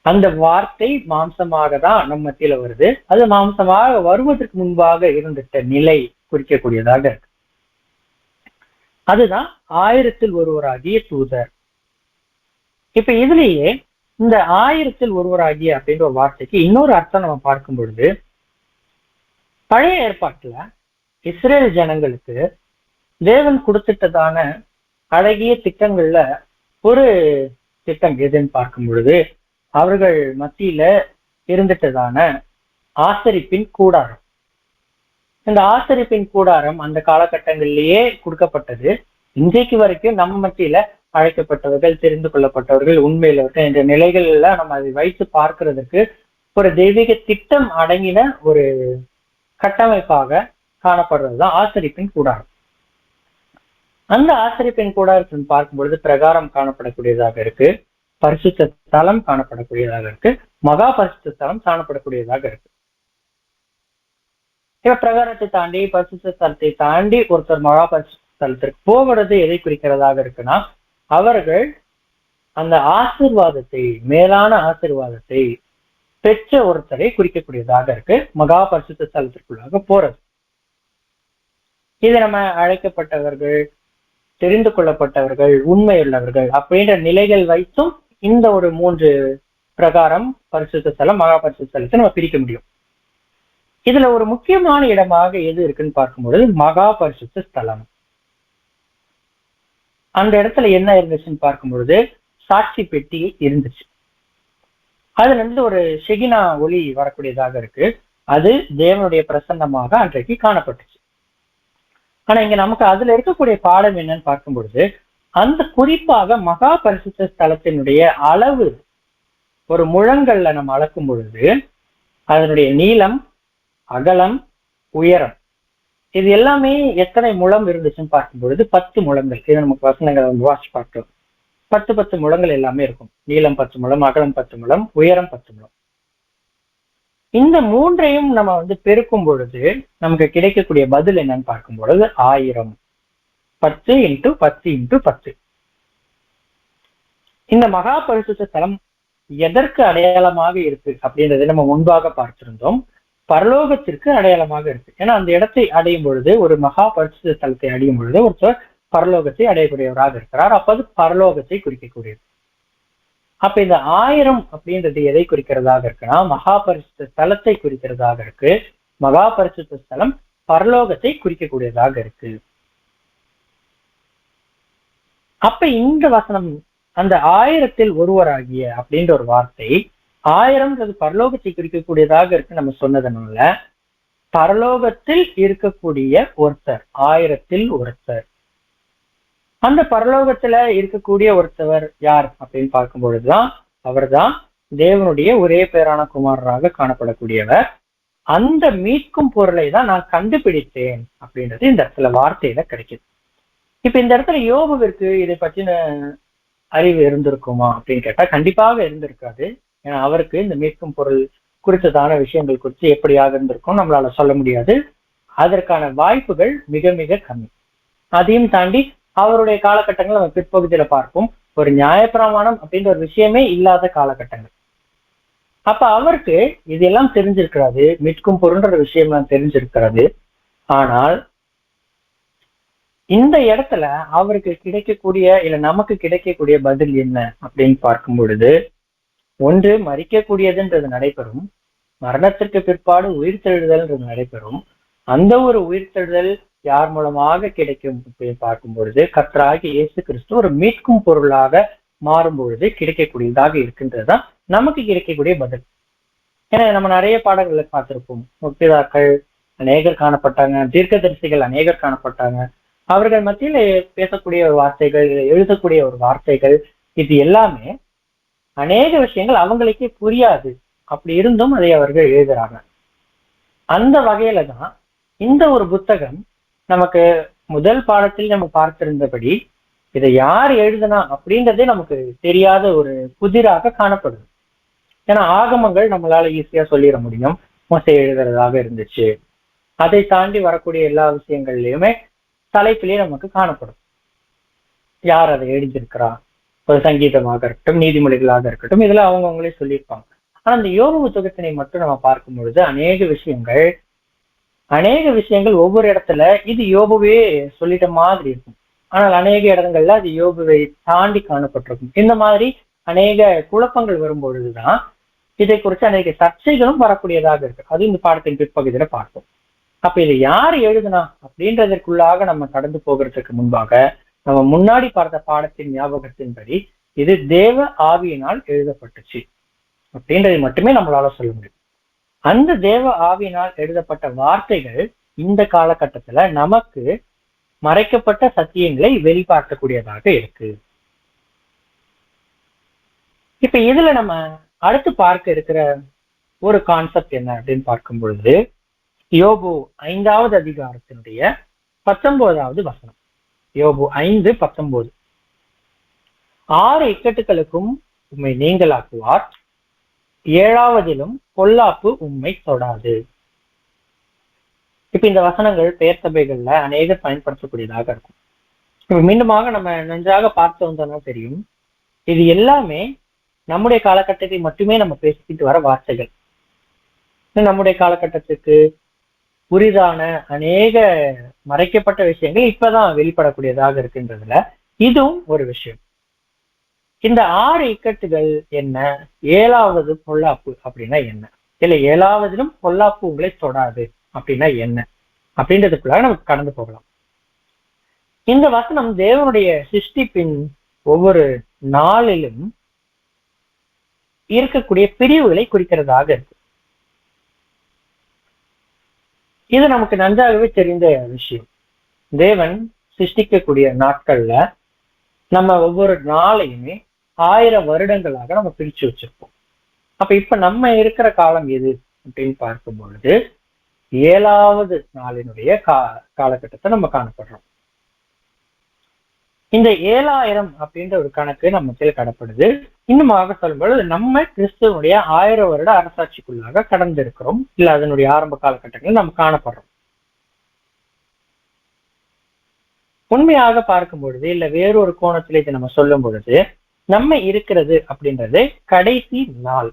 அந்த வார்த்தை மாம்சமாக தான் நம்ம மத்தியில வருது. அது மாம்சமாக வருவதற்கு முன்பாக இருந்துட்ட நிலை குறிக்கக்கூடியதாக இருக்கு. அதுதான் 1000 ஒருவராகிய தூதர். இப்ப இதுலயே இந்த 1000 ஒருவராகிய அப்படின்ற ஒரு வார்த்தைக்கு இன்னொரு அர்த்தம் நம்ம பார்க்கும் பொழுது, பழைய ஏற்பாட்டுல இஸ்ரேல் ஜனங்களுக்கு தேவன் கொடுத்துட்டதான அழகிய திட்டங்கள்ல ஒரு திட்டம் எதுன்னு பார்க்கும் பொழுது அவர்கள் மத்தியில இருந்துட்டதான ஆசரிப்பின் கூடாரம். இந்த ஆசரிப்பின் கூடாரம் அந்த காலகட்டங்களிலேயே கொடுக்கப்பட்டது. இன்றைக்கு வரைக்கும் நம்ம மத்தியில அழைக்கப்பட்டவர்கள், தெரிந்து கொள்ளப்பட்டவர்கள், உண்மையிலவர்கள் என்ற நிலைகள்ல நம்ம அதை வைத்து பார்க்கிறதுக்கு ஒரு தெய்வீக திட்டம் அடங்கின ஒரு கட்டமைப்பாக காணப்படுறதுதான் ஆசரிப்பின் கூடாரம். அந்த ஆசரிப்பின் கூடாரத்தின் பார்க்கும் பொழுது பிரகாரம் காணப்படக்கூடியதாக இருக்கு, பரிசுத்த ஸ்தலம் காணப்படக்கூடியதாக இருக்கு, மகா பரிசுத்த ஸ்தலம் காணப்படக்கூடியதாக இருக்கு. இப்ப பிரகாரத்தை தாண்டி பரிசுத்த ஸ்தலத்தை தாண்டி ஒருத்தர் மகா பரிசுத்த ஸ்தலத்திற்கு போகிறது எதை குறிக்கிறதாக இருக்குன்னா, அவர்கள் அந்த ஆசீர்வாதத்தை, மேலான ஆசீர்வாதத்தை பெற்ற ஒருத்தரை குறிக்கக்கூடியதாக இருக்கு மகா பரிசுத்த ஸ்தலத்திற்குள்ளாக போறது. இது நம்ம அழைக்கப்பட்டவர்கள், தெரிந்து கொள்ளப்பட்டவர்கள், உண்மையுள்ளவர்கள் அப்படின்ற நிலைகள் வைத்தும் இந்த ஒரு 3 பிரகாரம், பரிசுத்த ஸ்தலம், மகா பரிசுத்த ஸ்தலத்தை நம்ம பிரிக்க முடியும். இதுல ஒரு முக்கியமான இடமாக எது இருக்குன்னு பார்க்கும்பொழுது மகா பரிசுத்த ஸ்தலம். அந்த இடத்துல என்ன இருந்துச்சுன்னு பார்க்கும் பொழுது சாட்சி பெட்டி இருந்துச்சு. அதுல இருந்து ஒரு ஷெகினா ஒளி வரக்கூடியதாக இருக்கு. அது தேவனுடைய பிரசன்னமாக அன்றைக்கு காணப்பட்டுச்சு. ஆனா இங்க நமக்கு அதுல இருக்கக்கூடிய பாடம் என்னன்னு பார்க்கும் பொழுது, அந்த குறிப்பாக மகா பரிசுத்த ஸ்தலத்தினுடைய அளவு ஒரு முழங்கல்ல நம்ம அளக்கும் பொழுது அதனுடைய நீளம், அகலம், உயரம் இது எல்லாமே எத்தனை முழம் இருந்துச்சுன்னு பார்க்கும் பொழுது 10 முழங்கள். இது நமக்கு வசனங்களை வாசி பார்த்தோம். 10 முழங்கள் எல்லாமே இருக்கும். நீளம் 10 முழம், அகலம் 10 முழம், உயரம் 10 முழம். இந்த 3ஐயும் நம்ம பெருக்கும் பொழுது நமக்கு கிடைக்கக்கூடிய பதில் என்னன்னு பார்க்கும் பொழுது 1000. 10 × 10 × 10. இந்த மகா பரிசுத்த ஸ்தலம் எதற்கு அடையாளமாக இருக்கு அப்படின்றதை நம்ம முன்பாக பார்த்திருந்தோம். பரலோகத்திற்கு அடையாளமாக இருக்கு. ஏன்னா அந்த இடத்தை அடையும் பொழுது, ஒரு மகா பரிசுத்த ஸ்தலத்தை அடையும் பொழுது ஒருத்தர் பரலோகத்தை அடையக்கூடியவராக இருக்கிறார். அப்ப அது பரலோகத்தை குறிக்கக்கூடியது. அப்ப இந்த 1000 அப்படின்றது எதை குறிக்கிறதாக இருக்குன்னா, மகா பரிசுத்த ஸ்தலத்தை குறிக்கிறதாக இருக்கு. மகா பரிசுத்த ஸ்தலம் பரலோகத்தை குறிக்கக்கூடியதாக இருக்கு. அப்ப இந்த வசனம் அந்த 1000-ல் ஒருவராகிய அப்படின்ற ஒரு வார்த்தை 1000ன்றது பரலோகத்தை குறிக்கக்கூடியதாக இருக்கு நம்ம சொன்னதுனால, பரலோகத்தில் இருக்கக்கூடிய ஒருத்தர், 1000-ல் ஒருத்தர். அந்த பரலோகத்துல இருக்கக்கூடிய ஒருத்தவர் யார் அப்படின்னு பார்க்கும் பொழுதுதான் அவர்தான் தேவனுடைய ஒரே பேரான குமாரராக காணப்படக்கூடியவர். அந்த மீட்கும் பொருளை தான் நான் கண்டுபிடித்தேன் அப்படின்றது இந்த இடத்துல வார்த்தையில கிடைக்குது. இப்ப இந்த இடத்துல யோபுவிற்கு இதை பற்றின அறிவு இருந்திருக்குமா அப்படின்னு கேட்டா கண்டிப்பாக இருந்திருக்காது. ஏன்னா அவருக்கு இந்த மீட்கும் பொருள் குறித்ததான விஷயங்கள் குறித்து எப்படியாக இருந்திருக்கும் நம்மளால சொல்ல முடியாது. அதற்கான வாய்ப்புகள் மிக மிக கம்மி. அதையும் தாண்டி அவருடைய காலகட்டங்கள் நம்ம பிற்பகுதியில பார்ப்போம். ஒரு நியாயப்பிரமாணம் அப்படின்ற ஒரு விஷயமே இல்லாத காலகட்டங்கள். அப்ப அவருக்கு இதெல்லாம் தெரிஞ்சிருக்கிறாரு, மீட்கும் பொருள்ன்ற விஷயம்லாம் தெரிஞ்சிருக்கிறது. ஆனால் இந்த இடத்துல அவருக்கு கிடைக்கக்கூடிய இல்ல நமக்கு கிடைக்கக்கூடிய பதில் என்ன அப்படின்னு பார்க்கும் பொழுது, ஒன்று மரிக்கக்கூடியதுன்றது நடைபெறும், மரணத்திற்கு பிற்பாடு உயிர்த்தெழுதல்ன்றது நடைபெறும். அந்த ஒரு உயிர்த்தெழுதல் யார் மூலமாக கிடைக்கும் அப்படின்னு பார்க்கும் பொழுது கர்த்தராகிய இயேசு கிறிஸ்து ஒரு மீட்கும் பொருளாக மாறும் பொழுது கிடைக்கக்கூடியதாக இருக்கின்றதுதான் நமக்கு கிடைக்கக்கூடிய பதில். ஏன்னா நம்ம நிறைய பாடங்களை பார்த்திருப்போம். முக்திதாக்கள் அநேகர் காணப்பட்டாங்க, தீர்க்கதரிசிகள் அநேகர் காணப்பட்டாங்க. அவர்கள் மத்தியில பேசக்கூடிய ஒரு வார்த்தைகள், எழுதக்கூடிய ஒரு வார்த்தைகள், இது எல்லாமே அநேக விஷயங்கள் அவங்களுக்கே புரியாது. அப்படி இருந்தும் அதை அவர்கள் எழுதுறாங்க. அந்த வகையில தான் இந்த ஒரு புத்தகம் நமக்கு முதல் பாடத்தில் நம்ம பார்த்திருந்தபடி இதை யார் எழுதுனா அப்படின்றதே நமக்கு தெரியாத ஒரு புதிராக காணப்படுது. ஏன்னா ஆகமங்கள் நம்மளால ஈஸியா சொல்லிட முடியும், மோசே எழுதுறதாக இருந்துச்சு. அதை தாண்டி வரக்கூடிய எல்லா விஷயங்கள்லயுமே தலைப்பிலேயே நமக்கு காணப்படும். யார் அதை எழுதியிருக்கிறா, ஒரு சங்கீதமாக இருக்கட்டும், நீதிமொழிகளாக இருக்கட்டும், இதுல அவங்களே சொல்லியிருப்பாங்க. ஆனா அந்த யோபு புத்தகத்தினை மட்டும் நம்ம பார்க்கும் பொழுது அநேக விஷயங்கள் ஒவ்வொரு இடத்துல இது யோபுவே சொல்லிட்ட மாதிரி இருக்கும். ஆனால் அநேக இடங்கள்ல அது யோபுவை தாண்டி காணப்பட்டிருக்கும். இந்த மாதிரி அநேக குழப்பங்கள் வரும் பொழுதுதான் இதை குறித்து அநேக சர்ச்சைகளும் வரக்கூடியதாக இருக்கு. அது இந்த பாடத்தின் பிற்பகுதியில பார்ப்போம். அப்ப இதை யார் எழுதுனா அப்படின்றதற்குள்ளாக நம்ம கடந்து போகிறதுக்கு முன்பாக நம்ம முன்னாடி பார்த்த பாடத்தின் ஞாபகத்தின்படி இது தேவ ஆவியினால் எழுதப்பட்டுச்சு. அப்படின்றது மட்டுமே நம்மளால சொல்ல முடியும். அந்த தேவ ஆவியினால் எழுதப்பட்ட வார்த்தைகள் இந்த காலகட்டத்துல நமக்கு மறைக்கப்பட்ட சத்தியங்களை வெளிப்பார்க்கக்கூடியதாக இருக்கு. இப்ப இதுல நம்ம அடுத்து பார்க்க இருக்கிற ஒரு கான்செப்ட் என்ன அப்படின்னு பார்க்கும் பொழுது, யோபு 5வது அதிகாரத்தினுடைய 19வது வசனம். யோபு 5:19. 6 இக்கட்டுகளுக்கும் உம்மை நீங்களாக்குவார், 7வதிலும் பொல்லாப்பு உம்மை தொடாது. இப்ப இந்த வசனங்கள் பெயர் சபைகள்ல அநேகர் பயன்படுத்தக்கூடியதாக இருக்கும். இப்ப மீண்டுமாக நம்ம நன்றாக பார்த்து வந்தோம்னா தெரியும், இது எல்லாமே நம்முடைய காலகட்டத்தை மட்டுமே நம்ம பேசிக்கிட்டு வர வார்த்தைகள். நம்முடைய காலகட்டத்துக்கு புரிதான அநேக மறைக்கப்பட்ட விஷயங்கள் இப்பதான் வெளிப்படக்கூடியதாக இருக்குன்றதுல இதுவும் ஒரு விஷயம். இந்த 6 இக்கட்டுகள் என்ன, 7வது பொல்லாப்பு அப்படின்னா என்ன, இல்ல 7வதிலும் பொல்லாப்பு உங்களை தொடாது அப்படின்னா என்ன அப்படின்றதுக்குள்ளாக நமக்கு கடந்து போகலாம். இந்த வசனம் தேவனுடைய சிருஷ்டிப்பின் ஒவ்வொரு நாளிலும் இருக்கக்கூடிய பிரிவுகளை குறிக்கிறதாக இருக்கு. இது நமக்கு நன்றாகவே தெரிந்த விஷயம். தேவன் சிருஷ்டிக்கக்கூடிய நாட்கள்ல நம்ம ஒவ்வொரு நாளையுமே 1000 வருடங்களாக நம்ம பிரிச்சு வச்சிருப்போம். அப்ப இப்ப நம்ம இருக்கிற காலம் எது அப்படின்னு பார்க்கும் பொழுது 7வது நாளினுடைய காலகட்டத்தை நம்ம காணப்படுறோம். இந்த 7000 அப்படின்ற ஒரு கணக்கு நம்ம மத்தியில் கடப்படுது. இன்னுமாக சொல்லும்போது நம்ம கிறிஸ்துவனுடைய 1000 வருட அரசாட்சிக்குள்ளாக கடந்து இருக்கிறோம், இல்ல அதனுடைய ஆரம்ப காலகட்டங்களில் நம்ம காணப்படுறோம். உண்மையாக பார்க்கும் பொழுது, இல்ல வேறொரு கோணத்துல இதை நம்ம சொல்லும் பொழுது, நம்ம இருக்கிறது அப்படின்றது கடைசி நாள்.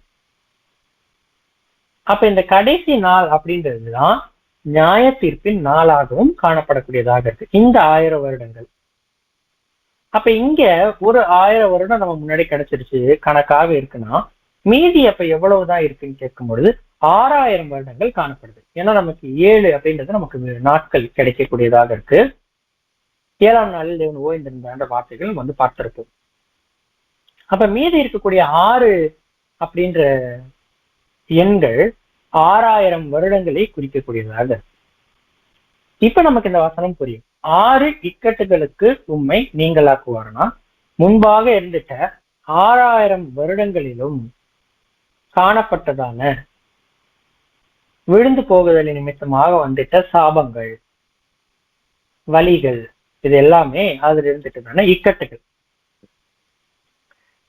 அப்ப இந்த கடைசி நாள் அப்படின்றதுதான் நியாய தீர்ப்பின் நாளாகவும் காணப்படக்கூடியதாக இருக்கு இந்த 1000 வருடங்கள். அப்ப இங்க ஒரு 1000 வருடம் நம்ம முன்னாடி கிடைச்சிருச்சு கணக்காக இருக்குன்னா, மீதி அப்ப எவ்வளவுதான் இருக்குன்னு கேட்கும் பொழுது 6000 வருடங்கள் காணப்படுது. ஏன்னா நமக்கு 7 அப்படின்றது நமக்கு நாட்கள் கிடைக்கக்கூடியதாக இருக்கு. 7ஆம் நாளில் தேவன் ஓய்ந்திருந்த வார்த்தைகள் வந்து பார்த்திருப்போம். அப்ப மீதி இருக்கக்கூடிய 6 அப்படின்ற எண்கள் 6000 வருடங்களை குறிக்கக்கூடியதாக. இப்ப நமக்கு இந்த வசனம் புரியும். 6 இக்கட்டுகளுக்கு உம்மை நீங்களாக்குவார்னா, முன்பாக இருந்துட்ட 6000 வருடங்களிலும் காணப்பட்டதான விழுந்து போகுதல் நிமித்தமாக வந்துட்ட சாபங்கள், வலிகள், இது எல்லாமே அதுல இருந்துட்டதான இக்கட்டுகள்.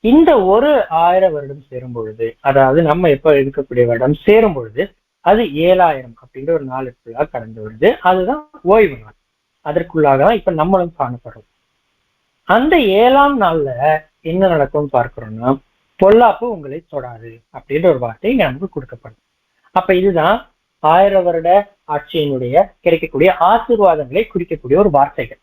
இந்த ஒரு 1000 வருடம் சேரும் பொழுது, அதாவது நம்ம எப்ப இருக்கக்கூடிய வருடம் சேரும் பொழுது அது 7000 அப்படின்ற ஒரு நாளுக்குள்ளாக கடந்து வருது. அதுதான் ஓய்வு நாள். அதற்குள்ளாக தான் இப்ப நம்மளும் காணப்படுறோம். அந்த 7ஆம் நாள்ல என்ன நடக்கும்னு பார்க்கிறோம்னா, பொல்லாப்பு உங்களை தொடாது அப்படின்ற ஒரு வார்த்தை இங்க நமக்கு கொடுக்கப்படும். அப்ப இதுதான் 1000 வருட ஆட்சியினுடைய கிடைக்கக்கூடிய ஆசீர்வாதங்களை குறிக்கக்கூடிய ஒரு வார்த்தைகள்.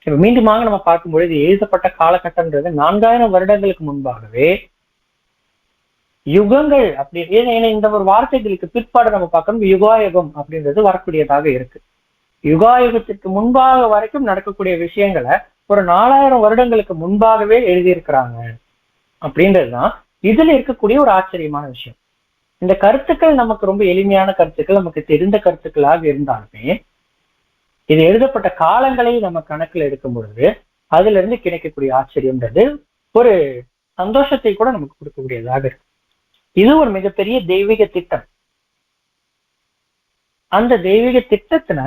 இப்ப மீண்டுமாக நம்ம பார்க்கும்பொழுது எழுதப்பட்ட காலகட்டம்ன்றது 4000 வருடங்களுக்கு முன்பாகவே யுகங்கள் அப்படி இந்த ஒரு வார்த்தைகளுக்கு பிற்பாடு நம்ம பார்க்கணும் யுகாயுகம் அப்படின்றது வரக்கூடியதாக இருக்கு. யுகாயுகத்திற்கு முன்பாக வரைக்கும் நடக்கக்கூடிய விஷயங்களை ஒரு 4000 வருடங்களுக்கு முன்பாகவே எழுதியிருக்கிறாங்க அப்படின்றதுதான் இதுல இருக்கக்கூடிய ஒரு ஆச்சரியமான விஷயம். இந்த கருத்துக்கள் நமக்கு ரொம்ப எளிமையான கருத்துக்கள், நமக்கு தெரிந்த கருத்துக்களாக இருந்தாலுமே இது எழுதப்பட்ட காலங்களை நம்ம கணக்கில் எடுக்கும் பொழுது அதுல இருந்து கிடைக்கக்கூடிய ஆச்சரியம்ன்றது ஒரு சந்தோஷத்தை கூட நமக்கு கொடுக்கக்கூடியதாக இருக்கு. இது ஒரு மிகப்பெரிய தெய்வீக திட்டம். அந்த தெய்வீக திட்டத்தின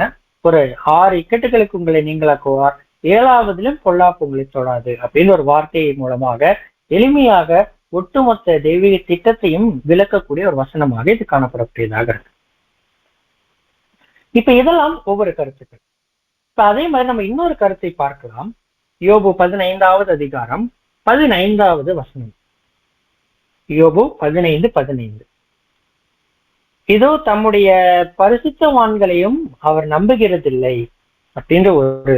ஒரு 6 இக்கட்டுகளுக்கு உங்களை நீங்களாக்குவார், 7வதிலும் பொல்லாப்பு உங்களை தொடாது அப்படின்னு ஒரு வார்த்தையை மூலமாக எளிமையாக ஒட்டுமொத்த தெய்வீக திட்டத்தையும் விளக்கக்கூடிய ஒரு வசனமாக இது காணப்படக்கூடியதாக இருக்கு. இப்ப இதெல்லாம் ஒவ்வொரு கருத்துக்கள். இப்ப அதே மாதிரி நம்ம இன்னொரு கருத்தை பார்க்கலாம். யோபு 15வது அதிகாரம் 15வது வசனம். யோபு 15:15. இதோ தம்முடைய பரிசுத்தவான்களையும் அவர் நம்புகிறதில்லை அப்படின்ற ஒரு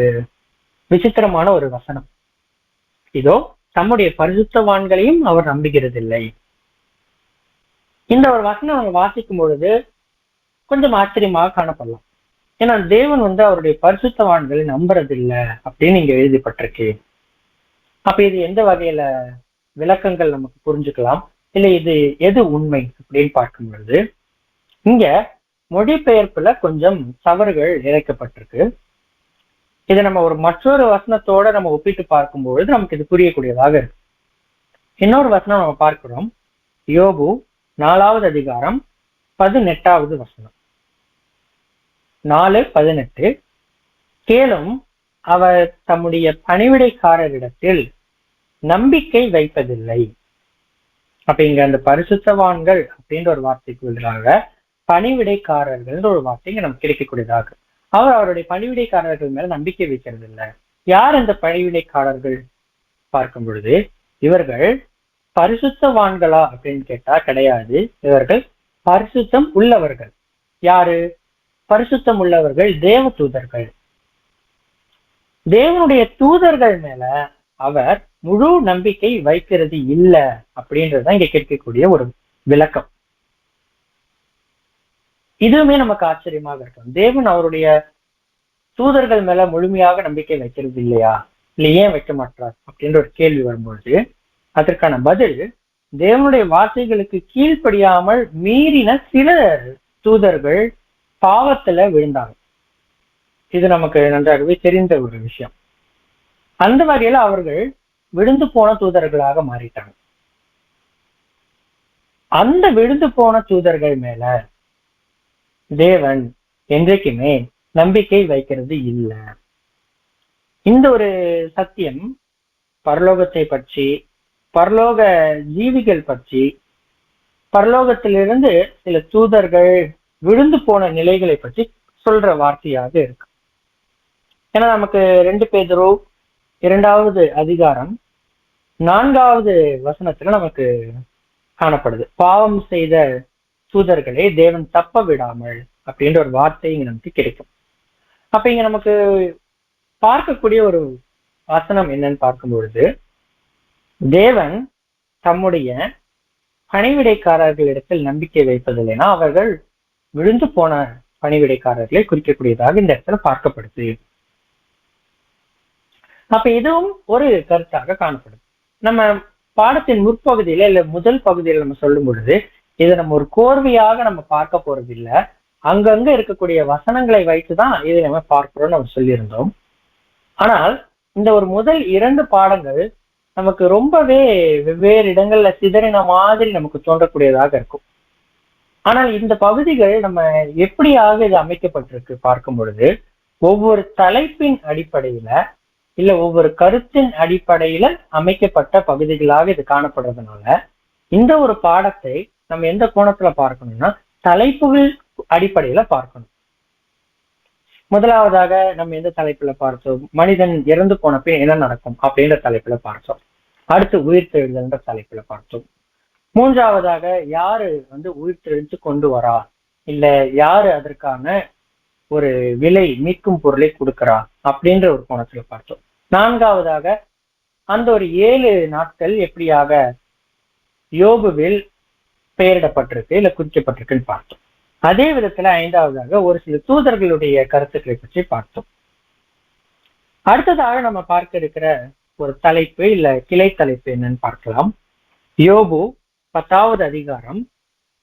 விசித்திரமான ஒரு வசனம். இதோ தம்முடைய பரிசுத்தவான்களையும் அவர் நம்புகிறதில்லை. இந்த ஒரு வசனம் நம்ம வாசிக்கும் பொழுது கொஞ்சம் ஆச்சரியமாக காணப்படலாம். ஏன்னா தேவன் அவருடைய பரிசுத்தவான்களை நம்புறதில்லை அப்படின்னு இங்க எழுதப்பட்டிருக்கு. அப்ப இது எந்த வகையில விளக்கங்கள் நமக்கு புரிஞ்சுக்கலாம்? இல்ல இது எது உண்மை அப்படின்னு பார்க்கும் பொழுது இங்க மொழிபெயர்ப்புல கொஞ்சம் தவறுகள் இழைக்கப்பட்டிருக்கு. இதை நம்ம ஒரு மற்றொரு வசனத்தோட நம்ம ஒப்பிட்டு பார்க்கும்பொழுது நமக்கு இது புரியக்கூடியதாக இருக்கு. இன்னொரு வசனம் நம்ம பார்க்கிறோம், யோபு 4வது அதிகாரம் 18வது வசனம். 4:18. கேளும், அவர் தம்முடைய பணிவிடைக்காரரிடத்தில் நம்பிக்கை வைப்பதில்லை. அப்ப இங்க அந்த பரிசுத்தவான்கள் அப்படின்ற ஒரு வார்த்தைக்கு பதிலாக பணிவிடைக்காரர்கள் ஒரு வார்த்தை இங்க நமக்கு கிடைக்கக்கூடியதாக. அவர் அவருடைய பணிவிடைக்காரர்கள் மேல நம்பிக்கை வைக்கிறது இல்லை. யார் அந்த பணிவிடைக்காரர்கள் பார்க்கும் பொழுது இவர்கள் பரிசுத்தவான்களா அப்படின்னு கேட்டா கிடையாது. இவர்கள் பரிசுத்தம் உள்ளவர்கள். யாரு பரிசுத்தம் உள்ளவர்கள்? தேவ தூதர்கள். தேவனுடைய தூதர்கள் மேல அவர் முழு நம்பிக்கை வைக்கிறது இல்லை அப்படின்றதுதான் இங்க கேட்கக்கூடிய ஒரு விளக்கம். இதுவுமே நமக்கு ஆச்சரியமாக இருக்கும். தேவன் அவருடைய தூதர்கள் மேல முழுமையாக நம்பிக்கை வைக்கிறது இல்லையா, இல்ல ஏன் வைக்க மாட்டார் அப்படின்ற ஒரு கேள்வி வரும்பொழுது அதற்கான பதில், தேவனுடைய வார்த்தைகளுக்கு கீழ்ப்படியாமல் மீறின சில தூதர்கள் பாவத்துல விழுந்தாங்க. இது நமக்கு நன்றாகவே தெரிந்த ஒரு விஷயம். அந்த வகையில அவர்கள் விழுந்து போன தூதர்களாக மாறிட்டாங்க. அந்த விழுந்து போன தூதர்கள் மேல தேவன் என்றைக்குமே நம்பிக்கை வைக்கிறது இல்லை. இந்த ஒரு சத்தியம் பரலோகத்தை பற்றி, பரலோக ஜீவிகள் பற்றி, பரலோகத்திலிருந்து சில தூதர்கள் விழுந்து போன நிலைகளை பற்றி சொல்ற வார்த்தையாக இருக்கு. ஏன்னா நமக்கு 2 பேதுரு 2வது அதிகாரம் 4வது வசனத்துல நமக்கு காணப்படுது, பாவம் செய்த தூதர்களை தேவன் தப்ப விடாமல் அப்படின்ற ஒரு வார்த்தை இங்க நமக்கு கிடைக்கும். அப்ப இங்க நமக்கு பார்க்கக்கூடிய ஒரு வசனம் என்னன்னு பார்க்கும் பொழுது, தேவன் தம்முடைய பணிவிடைக்காரர்களிடத்தில் நம்பிக்கை வைப்பதில்லைன்னா அவர்கள் விழுந்து போன பணிவிடைக்காரர்களை குறிக்கக்கூடியதாக இந்த இடத்துல பார்க்கப்படுது. அப்ப இதுவும் ஒரு கருத்தாக காணப்படுது. நம்ம பாடத்தின் முற்பகுதியில இல்ல முதல் பகுதியில நம்ம சொல்லும் பொழுது இதை நம்ம ஒரு கோர்வையாக நம்ம பார்க்க போறது இல்லை. அங்கங்க இருக்கக்கூடிய வசனங்களை வைத்துதான் இதை நம்ம பார்க்கிறோம்னு நம்ம சொல்லியிருந்தோம். ஆனால் இந்த ஒரு முதல் 2 பாடங்கள் நமக்கு ரொம்பவே வெவ்வேறு இடங்கள்ல சிதறின மாதிரி நமக்கு தோன்றக்கூடியதாக இருக்கும். ஆனால் இந்த பகுதிகள் நம்ம எப்படியாக இது அமைக்கப்பட்டிருக்கு பார்க்கும் பொழுது ஒவ்வொரு தலைப்பின் அடிப்படையில இல்ல ஒவ்வொரு கருத்தின் அடிப்படையில அமைக்கப்பட்ட பகுதிகளாக இது காணப்படுறதுனால இந்த ஒரு பாடத்தை நம்ம எந்த கோணத்துல பார்க்கணும்னா தலைப்புகள் அடிப்படையில பார்க்கணும். முதலாவதாக நம்ம எந்த தலைப்புல பார்த்தோம்? மனிதன் இறந்து போன பின் என்ன நடக்கும் அப்படின்ற தலைப்புல பார்த்தோம். அடுத்து உயிர்த்தெழுதல்ன்ற தலைப்புல பார்த்தோம். 3வதாக யாரு உயிர்த்தெழுந்து கொண்டு வரா, இல்ல யாரு அதற்கான ஒரு விலை மீட்கும் பொருளை கொடுக்கிறா அப்படின்ற ஒரு கோணத்துல பார்த்தோம். 4வதாக அந்த ஒரு 7 நாட்கள் எப்படியாக யோபுவில் பெயரிடப்பட்டிருக்கு இல்ல குறிக்கப்பட்டிருக்குன்னு பார்த்தோம். அதே விதத்துல 5வதாக ஒரு சில தூதர்களுடைய கருத்துக்களை பற்றி பார்த்தோம். அடுத்ததாக நம்ம பார்க்க இருக்கிற ஒரு தலைப்பு இல்ல கிளை தலைப்பு என்னன்னு பார்க்கலாம். யோபு 10வது அதிகாரம்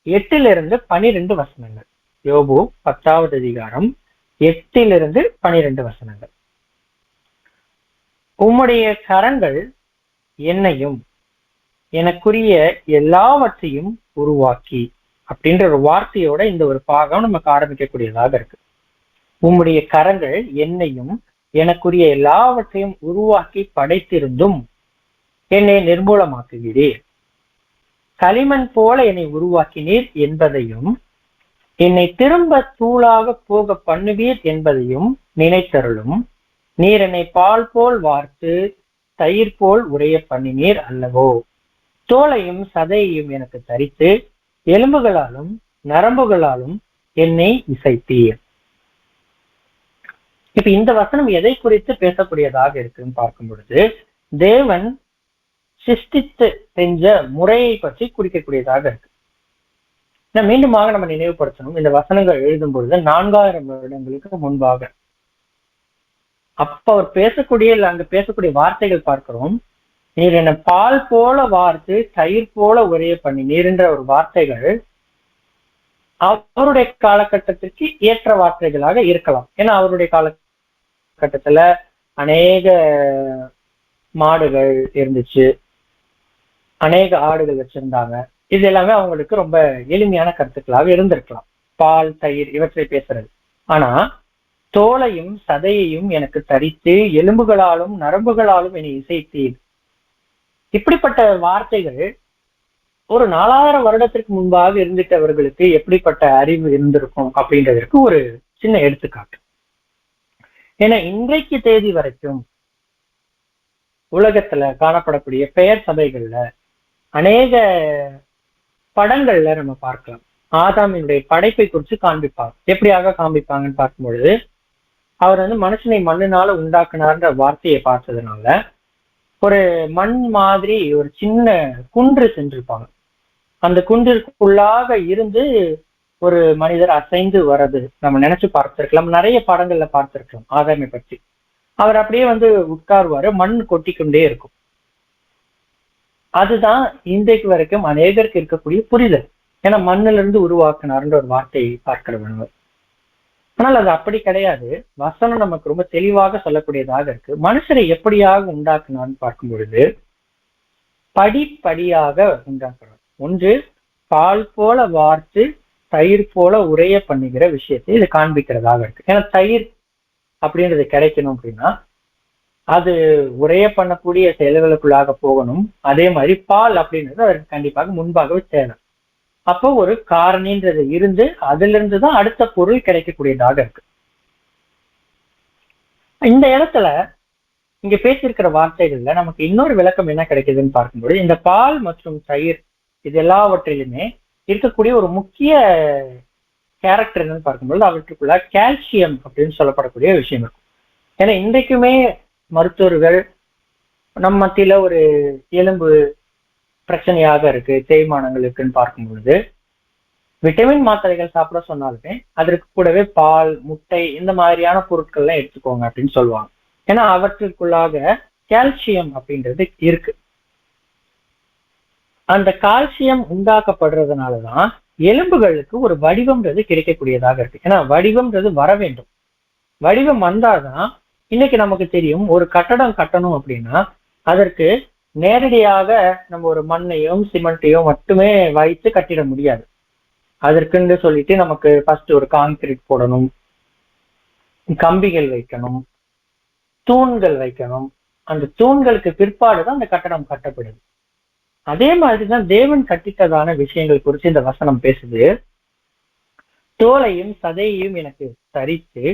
8-12 வசனங்கள். யோபு 10வது அதிகாரம் 8-12 வசனங்கள். உம்முடைய கரங்கள் என்னையும் எனக்குரிய எல்லாவற்றையும் உருவாக்கி அப்படின்ற ஒரு வார்த்தையோட இந்த ஒரு பாகம் நமக்கு ஆரம்பிக்கக்கூடியதாக இருக்கு. உம்முடைய கரங்கள் என்னையும் எனக்குரிய எல்லாவற்றையும் உருவாக்கி படைத்திருந்தும் என்னை நிர்மூலமாக்குகிறீர். களிமண் போல என்னை உருவாக்கினீர் என்பதையும் என்னை திரும்ப தூளாக போக பண்ணுவீர் என்பதையும் நினைத்தருளும். நீர் என்னை பால் போல் வார்த்து தயிர் போல் உடைய பண்ணினீர் அல்லவோ. தோலையும் சதையையும் எனக்கு தரித்து எலும்புகளாலும் நரம்புகளாலும் என்னை இசைத்தீர். இப்ப இந்த வசனம் எதை குறித்து பேசக்கூடியதாக இருக்குன்னு பார்க்கும் பொழுது தேவன் சிருஷ்டித்து செஞ்ச முறையை பற்றி குறிக்கக்கூடியதாக இருக்கு. மீண்டுமாக நம்ம நினைவுபடுத்தணும், இந்த வசனங்கள் எழுதும் பொழுது 4000 வருடங்களுக்கு முன்பாக. அப்ப அவர் பேசக்கூடிய இல்ல அங்க பேசக்கூடிய வார்த்தைகள் பார்க்கிறோம். நீர் என்ன பால் போல வார்த்து தயிர் போல உரைய பண்ணி நீர்ன்ற ஒரு வார்த்தைகள் அவருடைய காலகட்டத்திற்கு ஏற்ற வார்த்தைகளாக இருக்கலாம். ஏன்னா அவருடைய காலகட்டத்துல அநேக மாடுகள் இருந்துச்சு, அநேக ஆடுகள் வச்சிருந்தாங்க. இது எல்லாமே அவங்களுக்கு ரொம்ப எளிமையான கருத்துக்களாக இருந்திருக்கலாம், பால் தயிர் இவற்றை பேசுறது. ஆனா தோலையும் சதையையும் எனக்கு தரித்து எலும்புகளாலும் நரம்புகளாலும் என்னை இசைத்தீர், இப்படிப்பட்ட வார்த்தைகள் ஒரு 4000 வருடத்திற்கு முன்பாக இருந்துட்டவர்களுக்கு எப்படிப்பட்ட அறிவு இருந்திருக்கும் அப்படின்றதற்கு ஒரு சின்ன எடுத்துக்காட்டு. ஏன்னா இன்றைக்கு தேதி வரைக்கும் உலகத்துல காணப்படக்கூடிய பெயர் சபைகள்ல அநேக படங்கள்ல நம்ம பார்க்கலாம். ஆதாமினுடைய படைப்பை குறித்து காண்பிப்பாங்க. எப்படியாக காண்பிப்பாங்கன்னு பார்க்கும்பொழுது, அவர் மனுஷனை மண்ணினால உண்டாக்குனார்ன்ற வார்த்தையை பார்த்ததுனால ஒரு மண் மாதிரி ஒரு சின்ன குன்று சென்றிருப்பாங்க. அந்த குன்றிற்குள்ளாக இருந்து ஒரு மனிதர் அசைந்து வர்றது நம்ம நினைச்சு பார்த்திருக்கலாம், நிறைய படங்கள்ல பார்த்திருக்கலாம் ஆதாமை பற்றி. அவர் அப்படியே உட்காருவாரு, மண் கொட்டிக்கொண்டே இருக்கும். அதுதான் இன்றைக்கு வரைக்கும் அநேகருக்கு இருக்கக்கூடிய புரிதல். ஏன்னா மண்ணில இருந்து உருவாக்குனார்ன்ற ஒரு வார்த்தையை பார்க்கிறவங்க. ஆனால் அது அப்படி கிடையாது. வசனம் நமக்கு ரொம்ப தெளிவாக சொல்லக்கூடியதாக இருக்கு. மனுஷரை எப்படியாக உண்டாக்குனான்னு பார்க்கும் பொழுது படிப்படியாக உண்டாக்குறார். ஒன்று, பால் போல வார்த்து தயிர் போல உரைய பண்ணுகிற விஷயத்தை இது காண்பிக்கிறதாக இருக்கு. ஏன்னா தயிர் அப்படின்றது கிடைக்கணும் அப்படின்னா அது உரைய பண்ணக்கூடிய செயல்களுக்குள்ளாக போகணும். அதே மாதிரி பால் அப்படின்றது அதற்கு கண்டிப்பாக முன்பாகவே தேவை. அப்போ ஒரு காரணின்றது இருந்து அதுல இருந்துதான் அடுத்த பொருள் கிடைக்கக்கூடியதாக இருக்கு. இந்த இடத்துல இங்க பேசியிருக்கிற வார்த்தைகள்ல நமக்கு இன்னொரு விளக்கம் என்ன கிடைக்குதுன்னு பார்க்கும்போது, இந்த பால் மற்றும் தயிர் இது எல்லாவற்றிலுமே இருக்கக்கூடிய ஒரு முக்கிய கேரக்டர் என்னன்னு பார்க்கும்போது அவற்றுக்குள்ள கால்சியம் அப்படின்னு சொல்லப்படக்கூடிய விஷயம் இருக்கும். ஏன்னா இன்றைக்குமே மருத்துவர்கள் நம்ம மத்தியில ஒரு எலும்பு பிரச்சனையாக இருக்கு, தேய்மானங்கள் இருக்குன்னு பார்க்கும்பொழுது விட்டமின் மாத்திரைகள் சாப்பிட சொன்னாலுமே அதற்கு கூடவே பால் முட்டை இந்த மாதிரியான பொருட்கள்லாம் எடுத்துக்கோங்க அப்படின்னு சொல்லுவாங்க. ஏன்னா அவற்றுக்குள்ளாக கால்சியம் அப்படின்றது இருக்கு. அந்த கால்சியம் உண்டாக்கப்படுறதுனாலதான் எலும்புகளுக்கு ஒரு வடிவம்ன்றது கிடைக்கக்கூடியதாக இருக்கு. ஏன்னா வடிவம்ன்றது வர வேண்டும். வடிவம் வந்தாதான் இன்னைக்கு நமக்கு தெரியும், ஒரு கட்டடம் கட்டணும் அப்படின்னா அதற்கு நேரடியாக நம்ம ஒரு மண்ணையும் சிமெண்ட்டையும் மட்டுமே வைத்து கட்டிட முடியாது. அதற்குன்னு சொல்லிட்டு நமக்கு ஃபர்ஸ்ட் ஒரு கான்கிரீட் போடணும், கம்பிகள் வைக்கணும், தூண்கள் வைக்கணும். அந்த தூண்களுக்கு பிற்பாடுதான் அந்த கட்டடம் கட்டப்படுது. அதே மாதிரிதான் தேவன் கட்டிட்டதான விஷயங்கள் குறித்து இந்த வசனம் பேசுது. தோலையும் சதையையும் எனக்கு தரித்து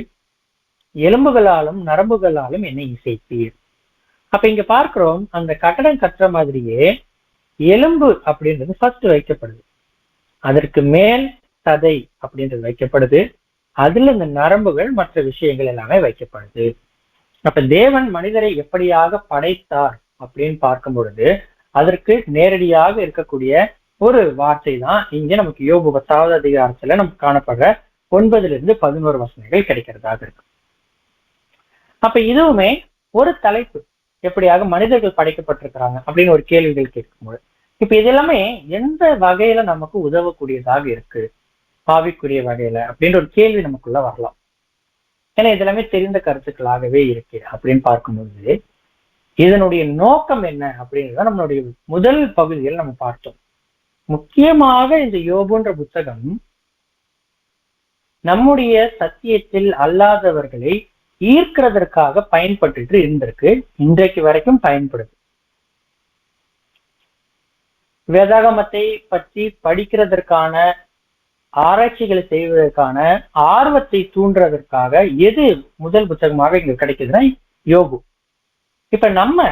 எலும்புகளாலும் நரம்புகளாலும் என்னை இசைத்தீர். அப்ப இங்க பார்க்கிறோம், அந்த கட்டடம் கட்டுற மாதிரியே எலும்பு அப்படின்றது ஃபர்ஸ்ட் வைக்கப்படுது, அதற்கு மேல் சதை அப்படின்றது வைக்கப்படுது, அதுல இந்த நரம்புகள் மற்ற விஷயங்கள் எல்லாமே வைக்கப்படுது. அப்ப தேவன் மனிதரை எப்படியாக படைத்தார் அப்படின்னு பார்க்கும் பொழுது அதற்கு நேரடியாக இருக்கக்கூடிய ஒரு வார்த்தை தான் இங்க நமக்கு யோபு 10வது அதிகாரத்துல நமக்கு காணப்படுற 9-11 வசனங்கள் கிடைக்கிறதாக இருக்கு. அப்ப இதுவுமே ஒரு தலைப்பு, எப்படியாக மனிதர்கள் படைக்கப்பட்டிருக்கிறாங்க அப்படின்னு ஒரு கேள்விகள் கேட்கும்போது இப்ப இது எல்லாமே எந்த வகையில நமக்கு உதவக்கூடியதாக இருக்கு, ஆவிக்குரிய வகையில அப்படின்ற ஒரு கேள்வி நமக்குள்ள வரலாம். ஏன்னா இதெல்லாமே தெரிந்த கருத்துக்களாகவே இருக்கு அப்படின்னு பார்க்கும்போது இதனுடைய நோக்கம் என்ன அப்படின்றத நம்மளுடைய முதல் பகுதியில் நம்ம பார்த்தோம். முக்கியமாக இந்த யோபுன்ற புத்தகம் நம்முடைய சத்தியத்தில் அல்லாதவர்களை ஈர்க்கிறதற்காக பயன்பட்டு இருந்திருக்கு, இன்றைக்கு வரைக்கும் பயன்படுது. வேதாகமத்தை பற்றி படிக்கிறதற்கான ஆராய்ச்சிகளை செய்வதற்கான ஆர்வத்தை தூண்டுறதற்காக எது முதல் புத்தகமாக இங்க கிடைக்குதுன்னா யோபு. இப்ப நம்ம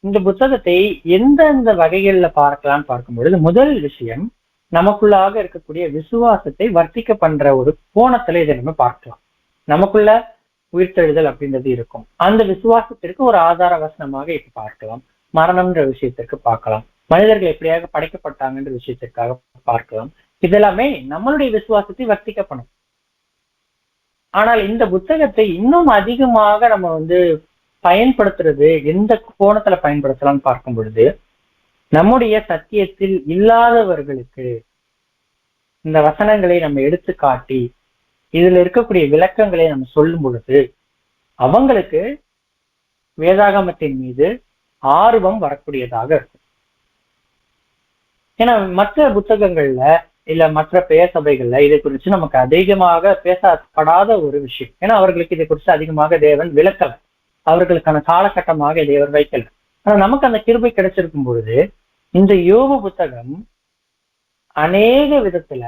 இந்த புத்தகத்தை எந்தெந்த வகைகள்ல பார்க்கலாம்னு பார்க்கும்பொழுது முதல் விஷயம் நமக்குள்ளாக இருக்கக்கூடிய விசுவாசத்தை வர்த்திக்க பண்ற ஒரு கோணத்துல இதை நம்ம பார்க்கலாம். நமக்குள்ள உயிர்த்தெழுதல் அப்படின்றது இருக்கும், அந்த விசுவாசத்திற்கு ஒரு ஆதார வசனமாக இப்ப பார்க்கலாம். மரணம்ன்ற விஷயத்திற்கு பார்க்கலாம், மனிதர்கள் எப்படியாக படைக்கப்பட்டாங்கன்ற விஷயத்திற்காக பார்க்கலாம். இதெல்லாமே நம்மளுடைய விசுவாசத்தை வர்த்திக்க பண்ணும். ஆனால் இந்த புத்தகத்தை இன்னும் அதிகமாக நம்ம பயன்படுத்துறது எந்த கோணத்துல பயன்படுத்தலாம்னு பார்க்கும் பொழுது, நம்முடைய சத்தியத்தில் இல்லாதவர்களுக்கு இந்த வசனங்களை நம்ம எடுத்து காட்டி இதுல இருக்கக்கூடிய விளக்கங்களை நம்ம சொல்லும் பொழுது அவங்களுக்கு வேதாகமத்தின் மீது ஆர்வம் வரக்கூடியதாக இருக்கும். ஏன்னா மற்ற புத்தகங்கள்ல இல்ல மற்ற பெயர் சபைகள்ல இதை குறித்து நமக்கு அதிகமாக பேசப்படாத ஒரு விஷயம். ஏன்னா அவர்களுக்கு இதை குறித்து அதிகமாக தேவன் விளக்கல, அவர்களுக்கான காலகட்டமாக இதை அவர் வைக்கல. ஆனா நமக்கு அந்த கிருபை கிடைச்சிருக்கும் பொழுது இந்த யோபு புத்தகம் அநேக விதத்துல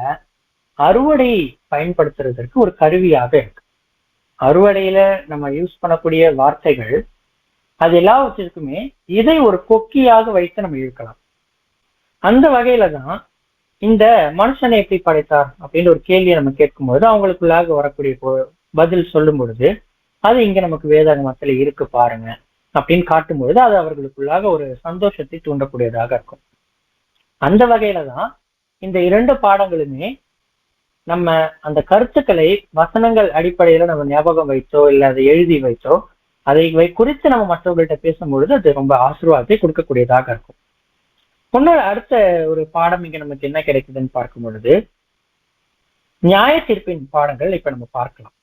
அறுவடை பயன்படுத்துறதற்கு ஒரு கருவியாக இருக்கு. அறுவடையில நம்ம யூஸ் பண்ணக்கூடிய வார்த்தைகள் அது எல்லாவற்றிற்குமே இதை ஒரு கொக்கியாக வைத்து நம்ம இழுக்கலாம். அந்த வகையில தான் இந்த மனுஷனை எப்படி படைத்தார் அப்படின்னு ஒரு கேள்வியை நம்ம கேட்கும்போது அவங்களுக்குள்ளாக வரக்கூடிய பதில் சொல்லும் பொழுது அது இங்க நமக்கு வேதாகமத்துல இருக்கு பாருங்க அப்படின்னு காட்டும் பொழுது அது அவர்களுக்குள்ளாக ஒரு சந்தோஷத்தை தூண்டக்கூடியதாக இருக்கும். அந்த வகையில தான் இந்த 2 பாடங்களுமே நம்ம அந்த கருத்துக்களை வசனங்கள் அடிப்படையில நம்ம ஞாபகம் வைத்தோ இல்லை அதை எழுதி வைத்தோ அதை குறித்து நம்ம மற்றவர்கள்ட்ட பேசும்பொழுது அது ரொம்ப ஆசீர்வாதத்தை கொடுக்கக்கூடியதாக இருக்கும். முன்னாடி அடுத்த ஒரு பாடம் இங்க நமக்கு என்ன கிடைக்குதுன்னு பார்க்கும் பொழுது நியாய தீர்ப்பின் பாடங்கள் இப்ப நம்ம பார்க்கலாம்.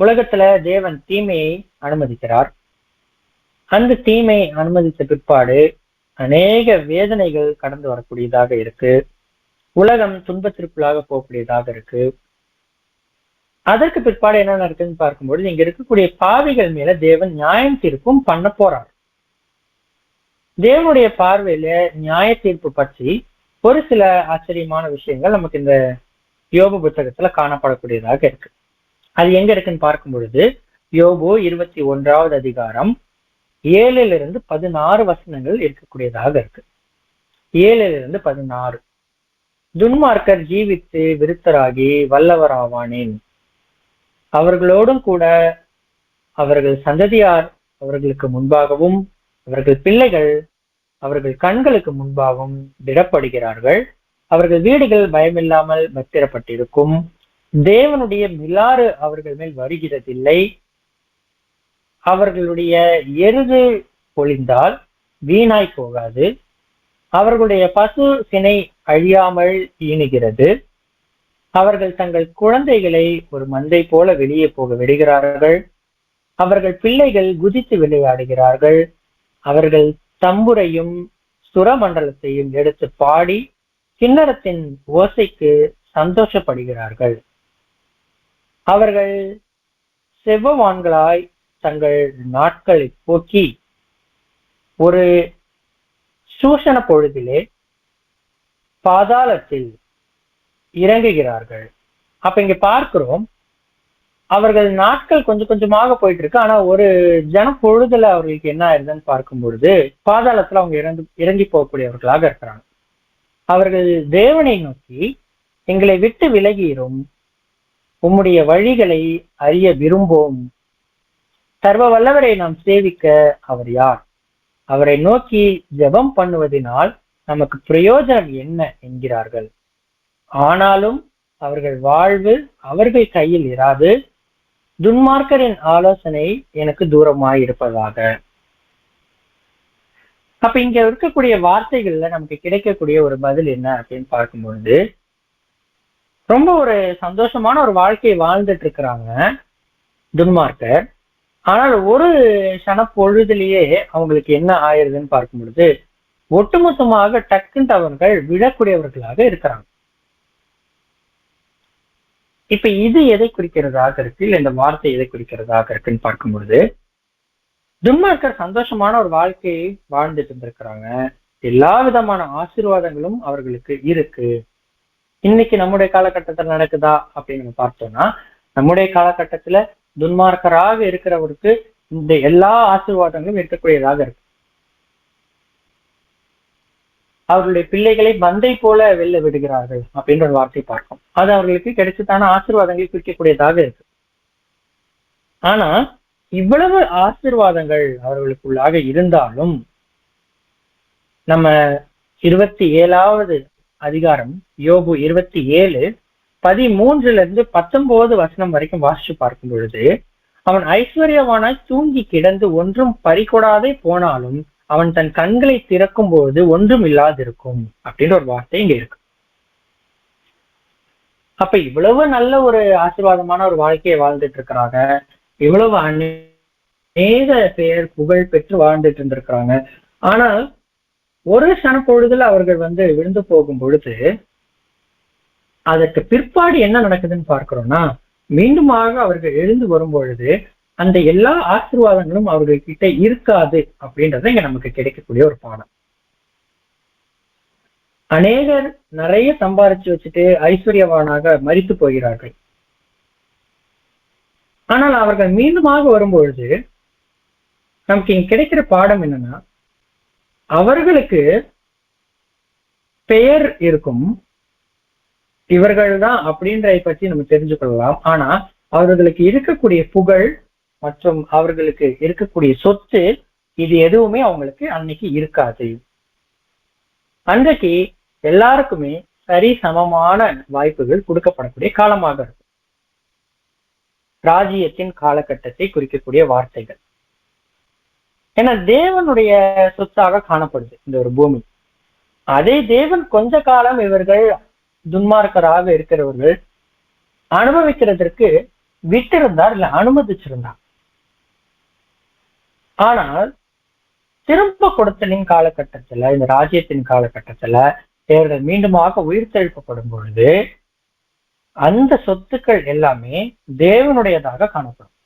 உலகத்துல தேவன் தீமையை அனுமதிக்கிறார். அந்த தீமையை அனுமதித்த பிற்பாடு அநேக வேதனைகள் கடந்து வரக்கூடியதாக இருக்கு. உலகம் துன்பத்திற்குள்ளாக போகக்கூடியதாக இருக்கு. அதற்கு பிற்பாடு என்ன நடக்குதுன்னு பார்க்கும்போது இங்க இருக்கக்கூடிய பாவிகள் மேல தேவன் நியாயம் தீர்ப்பும் பண்ண போறார். தேவனுடைய பார்வையில நியாய தீர்ப்பு பற்றி ஒரு சில ஆச்சரியமான விஷயங்கள் நமக்கு இந்த யோபு புத்தகத்துல காணப்படக்கூடியதாக இருக்கு. அது எங்க இருக்குன்னு பார்க்கும் பொழுது யோபு 21வது அதிகாரம் 7-16 வசனங்கள் இருக்கக்கூடியதாக இருக்கு. 7-16. துன்மார்க்கர் ஜீவித்து விருத்தராகி வல்லவராவானேன், அவர்களோடும் கூட அவர்கள் சந்ததியார் அவர்களுக்கு முன்பாகவும் அவர்கள் பிள்ளைகள் அவர்கள் கண்களுக்கு முன்பாகவும் விடப்படுகிறார்கள். அவர்கள் வீடுகள் பயமில்லாமல் பத்திரப்பட்டிருக்கும். தேவனுடைய மிலாறு அவர்கள் மேல் வருகிறதில்லை. அவர்களுடைய எருது பொழிந்தால் வீணாய் போகாது. அவர்களுடைய பசு சினை அழியாமல் ஈணுகிறது. அவர்கள் தங்கள் குழந்தைகளை ஒரு மந்தை போல வெளியே போக விடுகிறார்கள். அவர்கள் பிள்ளைகள் குதித்து விளையாடுகிறார்கள். அவர்கள் தம்புரையும் சுரமண்டலத்தையும் எடுத்து பாடி கிண்ணறத்தின் ஓசைக்கு சந்தோஷப்படுகிறார்கள். அவர்கள் செவ்வவான்களாய் தங்கள் நாட்களை போக்கி ஒரு சூஷண பொழுதிலே பாதாளத்தில் இறங்குகிறார்கள். அப்ப இங்க பார்க்கிறோம் அவர்கள் நாட்கள் கொஞ்சம் கொஞ்சமாக போயிட்டு இருக்கு. ஆனா ஒரு ஜன பொழுதுல அவர்களுக்கு என்ன ஆயிருதுன்னு பார்க்கும் பொழுது பாதாளத்துல அவங்க இறங்கி போகக்கூடியவர்களாக இருக்கிறாங்க. அவர்கள் தேவனை நோக்கி எங்களை விட்டு விலகிரும், உம்முடைய வழிகளை அறிய விரும்போம், சர்வ வல்லவரை நாம் சேவிக்க அவர் யார், அவரை நோக்கி ஜெபம் பண்ணுவதனால் நமக்கு பிரயோஜனம் என்ன என்கிறார்கள். ஆனாலும் அவர்கள் வாழ்வு அவர்கள் கையில் இராது, துன்மார்க்கரின் ஆலோசனை எனக்கு தூரமாயிருப்பதாக. அப்ப இங்க இருக்கக்கூடிய வார்த்தைகள்ல நமக்கு கிடைக்கக்கூடிய ஒரு பதில் என்ன அப்படின்னு பார்க்கும்பொழுது ரொம்ப ஒரு சந்தோஷமான ஒரு வாழ்க்கையை வாழ்ந்துட்டு இருக்கிறாங்க துன்மார்க்கர். ஆனால் ஒரு சன பொழுதுலயே அவங்களுக்கு என்ன ஆயிருதுன்னு பார்க்கும் பொழுது ஒட்டுமொத்தமாக டக்குன்னு அவர்கள் விழக்கூடியவர்களாக இருக்கிறாங்க. இப்ப இது எதை குறிக்கிறதாக இருக்கு, இல்ல இந்த வார்த்தை எதை குறிக்கிறதாக இருக்குன்னு பார்க்கும் பொழுது துன்மார்க்கர் சந்தோஷமான ஒரு வாழ்க்கையை வாழ்ந்துட்டு இருந்திருக்கிறாங்க. எல்லா விதமான ஆசீர்வாதங்களும் அவர்களுக்கு இருக்கு. இன்னைக்கு நம்முடைய காலகட்டத்தில் நடக்குதா அப்படின்னு நம்ம பார்த்தோம்னா நம்முடைய காலகட்டத்துல துன்மார்க்கராக இருக்கிறவருக்கு இந்த எல்லா ஆசீர்வாதங்களும் இருக்கக்கூடியதாக இருக்கு. அவர்களுடைய பிள்ளைகளை மந்தை போல வெளில விடுகிறார்கள் அப்படின்ற ஒரு வார்த்தை பார்க்கும். அது அவர்களுக்கு கிடைச்சதான ஆசீர்வாதங்களை குறிக்கக்கூடியதாக இருக்கு. ஆனா இவ்வளவு ஆசீர்வாதங்கள் அவர்களுக்குள்ளாக இருந்தாலும் நம்ம 27வது அதிகாரம் யோபு 27:13-19 வசனம் வரைக்கும் வாசிச்சு பார்க்கும் பொழுது அவன் ஐஸ்வர்யவானாய் தூங்கி கிடந்து ஒன்றும் பறிகொடாதே போனாலும் அவன் தன் கண்களை திறக்கும் போது ஒன்றும் இல்லாதிருக்கும் அப்படின்ற ஒரு வார்த்தை இங்க இருக்கு. அப்ப இவ்வளவு நல்ல ஒரு ஆசீர்வாதமான ஒரு வாழ்க்கையை வாழ்ந்துட்டு இருக்கிறாங்க, இவ்வளவு அநேக பேர் புகழ் பெற்று வாழ்ந்துட்டு இருந்திருக்கிறாங்க. ஆனால் ஒரு சனப்பொழுதுல அவர்கள் விழுந்து போகும் பொழுது அதற்கு பிற்பாடு என்ன நடக்குதுன்னு பார்க்கிறோம்னா, மீண்டுமாக அவர்கள் எழுந்து வரும் பொழுது அந்த எல்லா ஆசீர்வாதங்களும் அவர்கள் கிட்ட இருக்காது அப்படின்றத இங்க நமக்கு கிடைக்கக்கூடிய ஒரு பாடம். அநேகர் நிறைய சம்பாரிச்சு வச்சுட்டு ஐஸ்வர்யவானாக மரித்து போகிறார்கள். ஆனால் அவர்கள் மீண்டுமாக வரும்பொழுது நமக்கு இங்க கிடைக்கிற பாடம் என்னன்னா, அவர்களுக்கு பெயர் இருக்கும், இவர்கள் தான் அப்படின்றதை பற்றி நம்ம தெரிஞ்சு கொள்ளலாம். ஆனா அவர்களுக்கு இருக்கக்கூடிய புகழ் மற்றும் அவர்களுக்கு இருக்கக்கூடிய சொத்து இது எதுவுமே அவங்களுக்கு அன்னைக்கு இருக்காது. அன்றைக்கு எல்லாருக்குமே சரி சமமான வாய்ப்புகள் கொடுக்கப்படக்கூடிய காலமாக இருக்கும். ராஜ்யத்தின் காலகட்டத்தை குறிக்கக்கூடிய வார்த்தைகள். ஏன்னா தேவனுடைய சொத்தாக காணப்படுது இந்த ஒரு பூமி. அதே தேவன் கொஞ்ச காலம் இவர்கள் துன்மார்க்கராக இருக்கிறவர்கள் அனுபவிக்கிறதற்கு விட்டிருந்தார், இல்ல அனுமதிச்சிருந்தார். ஆனால் திரும்ப கொடுத்தலின் காலகட்டத்துல, இந்த ராஜ்யத்தின் காலகட்டத்துல இவர்கள் மீண்டுமாக உயிர் தெழுப்பப்படும் பொழுது அந்த சொத்துக்கள் எல்லாமே தேவனுடையதாக காணப்படும்.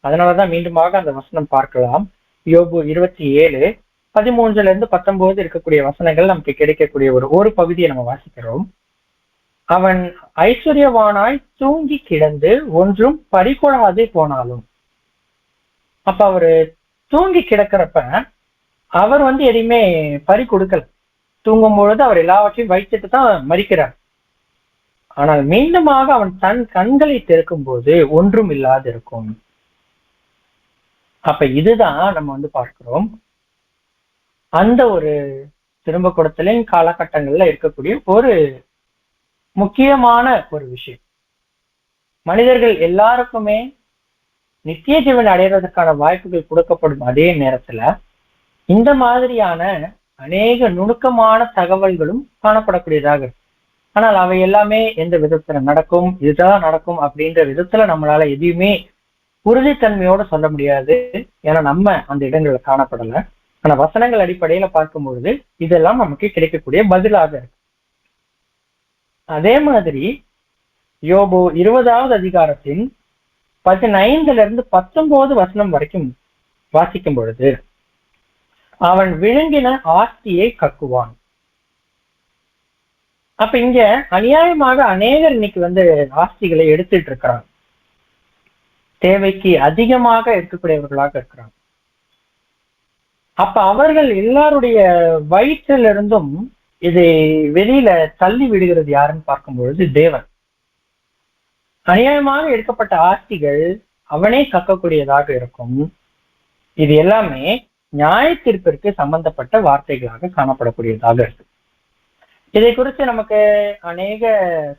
அதனாலதான் மீண்டுமாக அந்த வசனம் பார்க்கலாம். யோபு 27:13-19 இருக்கக்கூடிய வசனங்கள் நமக்கு கிடைக்கக்கூடிய ஒரு பகுதியை நம்ம வாசிக்கிறோம். அவன் ஐஸ்வர்யவானாய் தூங்கி கிடந்து ஒன்றும் பறிகொடாதே போனாலும். அப்ப அவரு தூங்கி கிடக்கிறப்ப அவர் எதையுமே பறி கொடுக்கல. தூங்கும் பொழுது அவர் எல்லாவற்றையும் வைத்துட்டு தான் மறிக்கிறார். ஆனால் மீண்டுமாக அவன் தன் கண்களை திறக்கும் போது ஒன்றும் இல்லாது இருக்கும். அப்ப இதுதான் நம்ம பார்க்கிறோம், அந்த ஒரு திரும்ப கொடுத்தலின் காலகட்டங்கள்ல இருக்கக்கூடிய ஒரு முக்கியமான ஒரு விஷயம். மனிதர்கள் எல்லாருக்குமே நித்திய ஜீவன் அடைவதற்கான வாய்ப்புகள் கொடுக்கப்படும் அதே நேரத்துல இந்த மாதிரியான அநேக நுணுக்கமான தகவல்களும் காணப்படக்கூடியதாக இருக்கு. ஆனால் அவை எல்லாமே எந்த விதத்துல நடக்கும், இதுதான் நடக்கும் அப்படின்ற விதத்துல நம்மளால எதையுமே உறுதித்தன்மையோட சொல்ல முடியாது. ஏன்னா நம்ம அந்த இடங்கள்ல காணப்படல. ஆனா வசனங்கள் அடிப்படையில பார்க்கும்பொழுது இதெல்லாம் நமக்கு கிடைக்கக்கூடிய பதிலாக இருக்கு. அதே மாதிரி யோபு 20வது அதிகாரத்தின் 15-19 வசனம் வரைக்கும் வாசிக்கும் பொழுது, அவன் விழுங்கின ஆஸ்தியை கக்குவான். அப்ப இங்க அநியாயமாக அநேகர் இன்னைக்கு ஆஸ்திகளை எடுத்துட்டு இருக்கிறாங்க. தேவைக்கு அதிகமாக இருக்கக்கூடியவர்களாக இருக்கிறாங்க. அப்ப அவர்கள் எல்லாருடைய வயிற்றிலிருந்தும் இதை வெளியில தள்ளி விடுகிறது யாருன்னு பார்க்கும்பொழுது தேவன். அநியாயமாக எடுக்கப்பட்ட ஆஸ்திகள் அவனே கக்கக்கூடியதாக இருக்கும். இது எல்லாமே நியாய தீர்ப்பிற்கு சம்பந்தப்பட்ட வார்த்தைகளாக காணப்படக்கூடியதாக இருக்கு. இதை குறித்து நமக்கு அநேக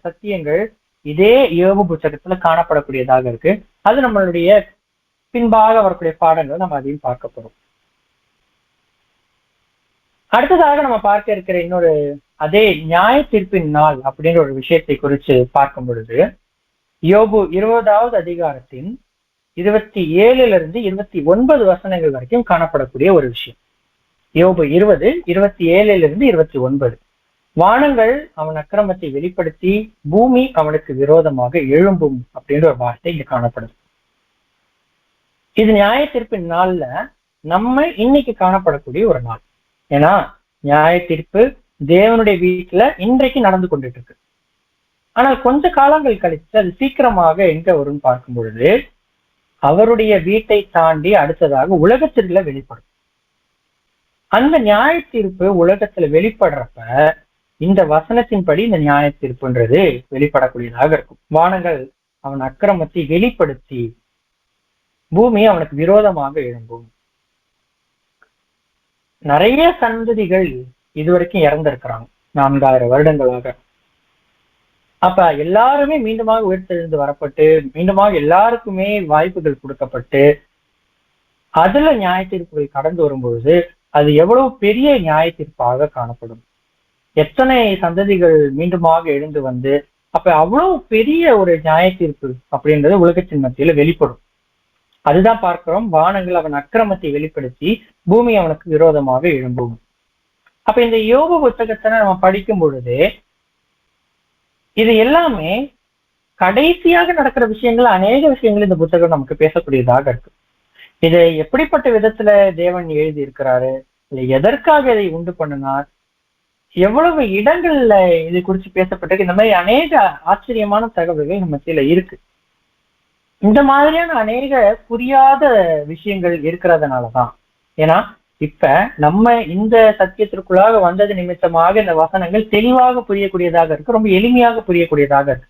சத்தியங்கள் இதே யோபு புத்தகத்துல காணப்படக்கூடியதாக இருக்கு. அது நம்மளுடைய பின்பாக வரக்கூடிய பாடங்கள் நம்ம அதையும் பார்க்க போறோம். அடுத்ததாக நம்ம பார்க்க இருக்கிற இன்னொரு அதே நியாய தீர்ப்பின் நாள் அப்படின்ற ஒரு விஷயத்தை குறித்து பார்க்கும் பொழுது, யோபு 20வது அதிகாரத்தின் 27-29 வசனங்கள் வரைக்கும் காணப்படக்கூடிய ஒரு விஷயம். யோபு 20:27-29. வானங்கள் அவன் அக்கிரமத்தை வெளிப்படுத்தி பூமி அவனுக்கு விரோதமாக எழும்பும் அப்படின்ற ஒரு வார்த்தை இங்க காணப்படுது. இது நியாய தீர்ப்பின் நாள்ல நம்ம இன்னைக்கு காணப்படக்கூடிய ஒரு நாள். ஏன்னா நியாய தீர்ப்பு தேவனுடைய வீட்டுல இன்றைக்கு நடந்து கொண்டுட்டு இருக்கு. ஆனால் கொஞ்ச காலங்கள் கழிச்சு அது சீக்கிரமாக எங்க வரும்னு பார்க்கும் பொழுது அவருடைய வீட்டை தாண்டி அடுத்ததாக உலகத்திற்குள்ள வெளிப்படும். அந்த நியாய தீர்ப்பு உலகத்துல வெளிப்படுறப்ப இந்த வசனத்தின்படி இந்த நியாய தீர்ப்புன்றது வெளிப்படக்கூடியதாக இருக்கும். வானங்கள் அவன் அக்கிரமத்தை வெளிப்படுத்தி பூமி அவனுக்கு விரோதமாக எழும்பும். நிறைய சந்ததிகள் இதுவரைக்கும் இறந்திருக்கிறாங்க 4000 வருடங்களாக. அப்ப எல்லாருமே மீண்டுமாக உயிர்த்தெழுந்து வரப்பட்டு மீண்டுமாக எல்லாருக்குமே வாய்ப்புகள் கொடுக்கப்பட்டு அதுல நியாய தீர்ப்புகள் கடந்து வரும்பொழுது அது எவ்வளவு பெரிய நியாய தீர்ப்பாக காணப்படும். எத்தனை சந்ததிகள் மீண்டுமாக எழுந்து வந்து அப்ப அவ்வளவு பெரிய ஒரு நியாய தீர்ப்பு அப்படின்றது உலகத்தின் மத்தியில வெளிப்படும். அதுதான் பார்க்கிறோம், வானங்கள் அவன் அக்கிரமத்தை வெளிப்படுத்தி பூமி அவனுக்கு விரோதமாக எழும்பும். அப்ப இந்த யோபு புத்தகத்தை நம்ம படிக்கும் பொழுது இது எல்லாமே கடைசியாக நடக்கிற விஷயங்கள், அநேக விஷயங்கள் இந்த புத்தகம் நமக்கு பேசக்கூடியதாக இருக்கு. இதை எப்படிப்பட்ட விதத்துல தேவன் எழுதி இருக்கிறாரு, இல்லை எதற்காக இதை உண்டு பண்ணினார், எவ்வளவு இடங்கள்ல இது குறித்து பேசப்பட்டிருக்கு, இந்த மாதிரி அநேக ஆச்சரியமான தகவல்கள் நம்ம மத்தியில இருக்கு. இந்த மாதிரியான அநேக புரியாத விஷயங்கள் இருக்கிறதுனாலதான், ஏன்னா இப்ப நம்ம இந்த சத்தியத்திற்குள்ளாக வந்தது நிமித்தமாக இந்த வசனங்கள் தெளிவாக புரியக்கூடியதாக இருக்கு, ரொம்ப எளிமையாக புரியக்கூடியதாக இருக்கு.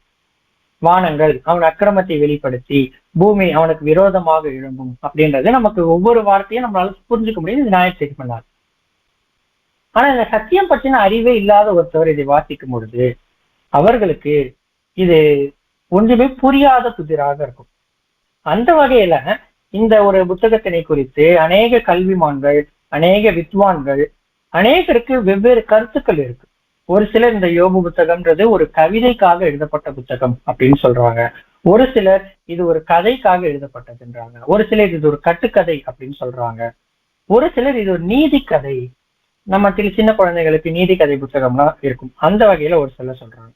வானங்கள் அவன் அக்கிரமத்தை வெளிப்படுத்தி பூமி அவனுக்கு விரோதமாக எழும்பும் அப்படின்றது நமக்கு ஒவ்வொரு வார்த்தையும் நம்மளால புரிஞ்சுக்க முடியும், இது நியாயத்தை பண்ணார். ஆனா இந்த சத்தியம் பற்றின அறிவே இல்லாத ஒருத்தவர் இதை வாசிக்கும் பொழுது அவர்களுக்கு இது ஒன்றுமே புரியாத புதிராக இருக்கும். அந்த வகையில இந்த ஒரு புத்தகத்தினை குறித்து அநேக கல்விமான்கள், அநேக வித்வான்கள், அநேகருக்கு வெவ்வேறு கருத்துக்கள் இருக்கு. ஒரு சிலர் இந்த யோபு புத்தகம்ன்றது ஒரு கவிதைக்காக எழுதப்பட்ட புத்தகம் அப்படின்னு சொல்றாங்க, ஒரு சிலர் இது ஒரு கதைக்காக எழுதப்பட்டதுன்றாங்க, ஒரு சிலர் இது ஒரு கட்டுக்கதை அப்படின்னு சொல்றாங்க, ஒரு சிலர் இது ஒரு நீதி கதை, நம்ம சின்ன குழந்தைகளுக்கு நீதி கதை புத்தகம்லாம் இருக்கும் அந்த வகையில ஒரு சிலர் சொல்றாங்க.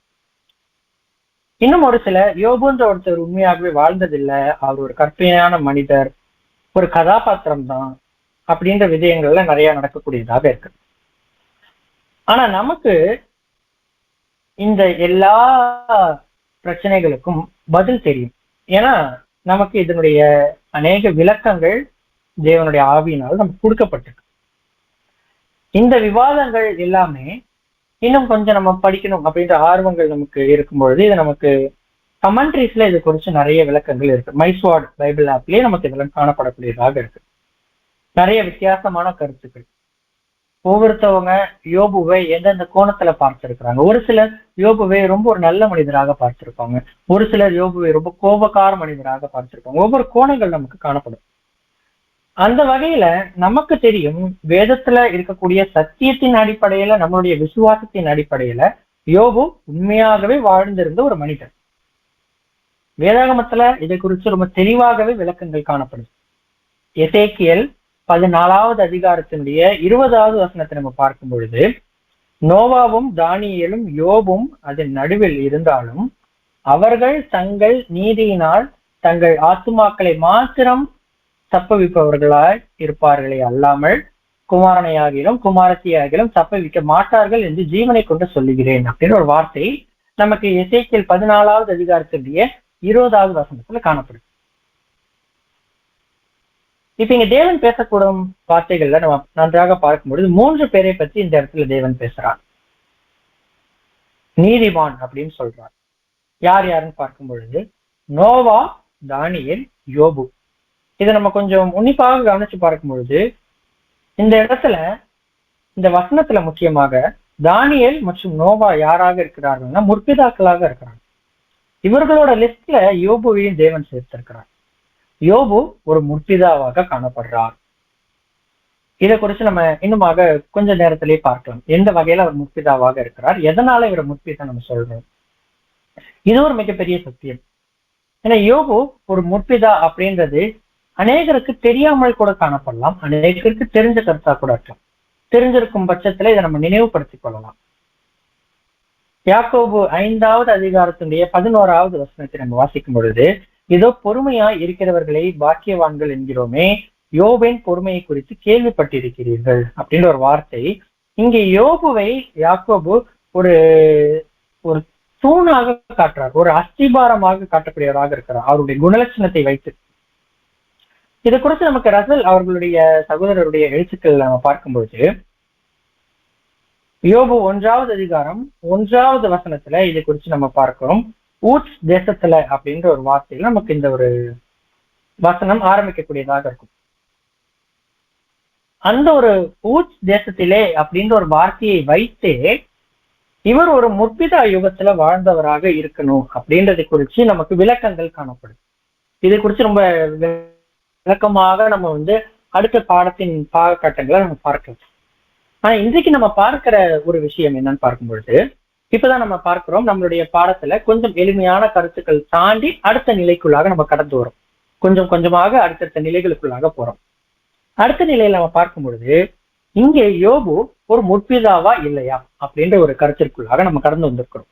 இன்னும் ஒரு சில யோபுன்ற ஒருத்தர் உண்மையாகவே வாழ்ந்ததில்லை, அவர் ஒரு கற்பனையான மனிதர், ஒரு கதாபாத்திரம் தான் அப்படின்ற விதயங்கள்ல நிறைய நடக்கக்கூடியதாக இருக்கு. ஆனா நமக்கு இந்த எல்லா பிரச்சனைகளுக்கும் பதில் தெரியும். ஏன்னா நமக்கு இதனுடைய அநேக விளக்கங்கள் தேவனுடைய ஆவியினால் நமக்கு கொடுக்கப்பட்டிருக்கு. இந்த விவாதங்கள் எல்லாமே இன்னும் கொஞ்சம் நம்ம படிக்கணும் அப்படின்ற ஆர்வங்கள் நமக்கு இருக்கும்பொழுது இது நமக்கு கமெண்ட்ரிஸ்ல இது குறித்து நிறைய விளக்கங்கள் இருக்கு. மைஸ்வாட் பைபிள் ஆப்லயே நமக்கு இதெல்லாம் காணப்படக்கூடியதாக இருக்கு. நிறைய வித்தியாசமான கருத்துக்கள், ஒவ்வொருத்தவங்க யோபுவை எந்தெந்த கோணத்துல பார்த்திருக்கிறாங்க. ஒரு சிலர் யோபுவை ரொம்ப ஒரு நல்ல மனிதராக பார்த்திருப்பாங்க, ஒரு சிலர் யோபுவை ரொம்ப கோபக்கார மனிதராக பார்த்திருப்பாங்க. ஒவ்வொரு கோணங்கள் நமக்கு காணப்படும். அந்த வகையில நமக்கு தெரியும், வேதத்துல இருக்கக்கூடிய சத்தியத்தின் அடிப்படையில, நம்மளுடைய விசுவாசத்தின் அடிப்படையில யோபு உண்மையாகவே வாழ்ந்திருந்த ஒரு மனிதர். வேதாகமத்துல இதை குறித்து ரொம்ப தெளிவாகவே விளக்கங்கள் காணப்படுது. எசேக்கியேல் 14வது அதிகாரத்தினுடைய 20வது வசனத்தை நம்ம பார்க்கும் பொழுது, நோவாவும் தானியேலும் யோபும் அதன் நடுவில் இருந்தாலும் அவர்கள் தங்கள் நீதியினால் தங்கள் ஆத்துமாக்களை மாத்திரம் தப்புவிப்பவர்களாய் இருப்பார்களே அல்லாமல் குமாரனையாகிலும் குமாரத்தியாகிலும் தப்புவிக்க மாட்டார்கள் என்று ஜீவனை கொண்டு சொல்லுகிறேன் அப்படின்னு ஒரு வார்த்தை நமக்கு எசேக்கியேல் 14வது அதிகாரத்தினுடைய 20வது வசனத்துல காணப்படுது. இப்ப இங்க தேவன் பேசக்கூடும் வார்த்தைகள்ல நம்ம நன்றாக பார்க்கும்பொழுது 3 பேரை பற்றி இந்த இடத்துல தேவன் பேசுறார். நீதிமான் அப்படின்னு சொல்றார். யார் யாருன்னு பார்க்கும் பொழுது நோவா, தானியேல், யோபு. இதை நம்ம கொஞ்சம் உன்னிப்பாக கவனிச்சு பார்க்கும் பொழுது இந்த இடத்துல, இந்த வசனத்துல முக்கியமாக தானியேல் மற்றும் நோவா யாராக இருக்கிறார்கள்னா முற்பிதாக்களாக இருக்கிறாங்க. இவர்களோட லிஸ்ட்ல யோபுவையும் தேவன் சேர்த்திருக்கிறார். யோபு ஒரு முற்பிதாவாக காணப்படுறார். இதை குறித்து நம்ம இன்னுமாக கொஞ்ச நேரத்திலேயே பார்க்கலாம், எந்த வகையில அவர் முற்பிதாவாக இருக்கிறார், எதனால இவரை முற்பிதா நம்ம சொல்றோம். இது ஒரு மிகப்பெரிய சத்தியம். ஏன்னா யோபு ஒரு முற்பிதா அப்படின்றது அநேகருக்கு தெரியாமல் கூட காணப்படலாம், அநேகருக்கு தெரிஞ்ச கருத்தா கூட இருக்கலாம். தெரிஞ்சிருக்கும் பட்சத்துல இதை நம்ம நினைவுபடுத்திக் கொள்ளலாம். யாக்கோபு 5வது அதிகாரத்தினுடைய 11வது வசனத்தை நம்ம வாசிக்கும் பொழுது, இதோ பொறுமையாய் இருக்கிறவர்களை பாக்கியவான்கள் என்கிறோமே, யோபின் பொறுமையை குறித்து கேள்விப்பட்டிருக்கிறீர்கள் அப்படின்ற ஒரு வார்த்தை. இங்கே யோபுவை யாக்கோபு ஒரு ஒரு தூணாக காட்டுறார், ஒரு அஸ்திபாரமாக காட்டக்கூடியவராக இருக்கிறார் அவருடைய குணலட்சணத்தை வைத்து. இதை குறித்து நமக்கு ரசல் அவர்களுடைய சகோதரருடைய எழுத்துக்கள் நம்ம பார்க்கும்போது, யோபு 1வது அதிகாரம் 1வது வசனத்துல இதை குறித்து நம்ம பார்க்கிறோம். ஊட்ஸ் தேசத்துல அப்படின்ற ஒரு வார்த்தையில நமக்கு இந்த ஒரு வசனம் ஆரம்பிக்கக்கூடியதாக இருக்கும். அந்த ஒரு ஊட்ஸ் தேசத்திலே அப்படின்ற ஒரு வார்த்தையை வைத்தே இவர் ஒரு முற்பிதா யுகத்துல வாழ்ந்தவராக இருக்கணும் அப்படின்றதை குறிச்சு நமக்கு விளக்கங்கள் காணப்படும். இதை குறிச்சு ரொம்ப விளக்கமாக நம்ம அடுத்த பாடத்தின் பாகக்கட்டங்களை நம்ம பார்க்கலாம். ஆனா இன்றைக்கு நம்ம பார்க்கிற ஒரு விஷயம் என்னன்னு பார்க்கும் பொழுது, இப்பதான் நம்ம பார்க்கிறோம் நம்மளுடைய பாடத்துல கொஞ்சம் எளிமையான கருத்துக்கள் தாண்டி அடுத்த நிலைக்குள்ளாக நம்ம கடந்து வரோம். கொஞ்சம் கொஞ்சமாக அடுத்தடுத்த நிலைகளுக்குள்ளாக போறோம். அடுத்த நிலையில நம்ம பார்க்கும் பொழுது இங்கே யோபு ஒரு முற்பிதாவா இல்லையா அப்படின்ற ஒரு கருத்திற்குள்ளாக நம்ம கடந்து வந்திருக்கிறோம்.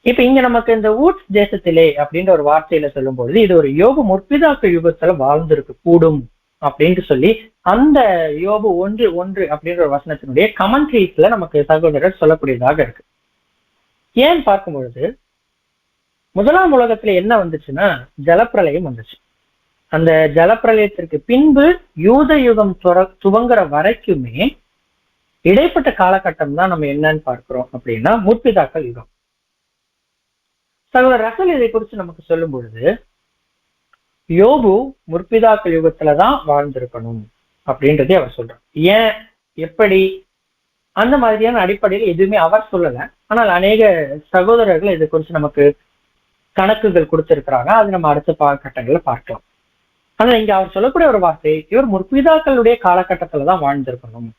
இப்ப இங்க நமக்கு இந்த ஊட்ஸ் தேசத்திலே அப்படின்ற ஒரு வார்த்தையில சொல்லும் பொழுது இது ஒரு யோபு முற்பிதாக்கள் யுகத்துல வாழ்ந்திருக்க கூடும் அப்படின்ட்டு சொல்லி அந்த யோபு 1:1 அப்படின்ற ஒரு வசனத்தினுடைய கமெண்ட்ரீஸ்ல நமக்கு சகோதரர் சொல்லக்கூடியதாக இருக்கு. ஏன் பார்க்கும் பொழுது முதலாம் உலகத்துல என்ன வந்துச்சுன்னா ஜலப்பிரளயம் வந்துச்சு. அந்த ஜலப்பிரளயத்திற்கு பின்பு யூத யுகம் துவங்குற வரைக்குமே இடைப்பட்ட காலகட்டம் தான் நம்ம என்னன்னு பார்க்கிறோம் அப்படின்னா முற்பிதாக்கள் யுகம். சகோதரர் ரசல் இதை குறித்து நமக்கு சொல்லும் பொழுது யோபு முற்பிதாக்கள் யுகத்துலதான் வாழ்ந்திருக்கணும் அப்படின்றதே அவர் சொல்றார். ஏன், எப்படி, அந்த மாதிரியான அடிப்படையில் எதுவுமே அவர் சொல்லல. ஆனால் அநேக சகோதரர்கள் இதை குறித்து நமக்கு கணக்குகள் கொடுத்திருக்கிறாங்க. அது நம்ம அடுத்த காலகட்டங்கள்ல பார்க்கலாம். ஆனா இங்க அவர் சொல்லக்கூடிய ஒரு வார்த்தை, இவர் முற்பிதாக்களுடைய காலகட்டத்துலதான் வாழ்ந்திருக்கணும்.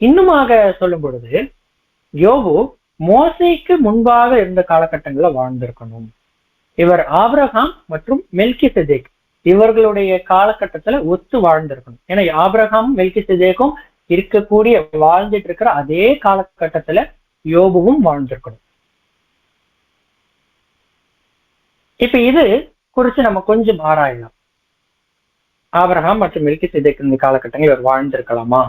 இன்னுமாக சொல்லும் பொழுது யோபு மோசேக்கு முன்பாக இருந்த காலகட்டங்கள்ல வாழ்ந்திருக்கணும். இவர் ஆபிரகாம் மற்றும் மெல்கிசேதேக் இவர்களுடைய காலகட்டத்துல ஒத்து வாழ்ந்திருக்கணும். ஏன்னா ஆபிரகாம் மெல்கிசேதேக்கும் இருக்கக்கூடிய வாழ்ந்துட்டு இருக்கிற அதே காலகட்டத்துல யோபுவும் வாழ்ந்திருக்கணும். இப்ப இது குறிச்சு நம்ம கொஞ்சம் ஆராயலாம். ஆபிரகாம் மற்றும் மெல்கிசேதேக் இந்த காலகட்டங்கள் இவர் வாழ்ந்திருக்கலாமா?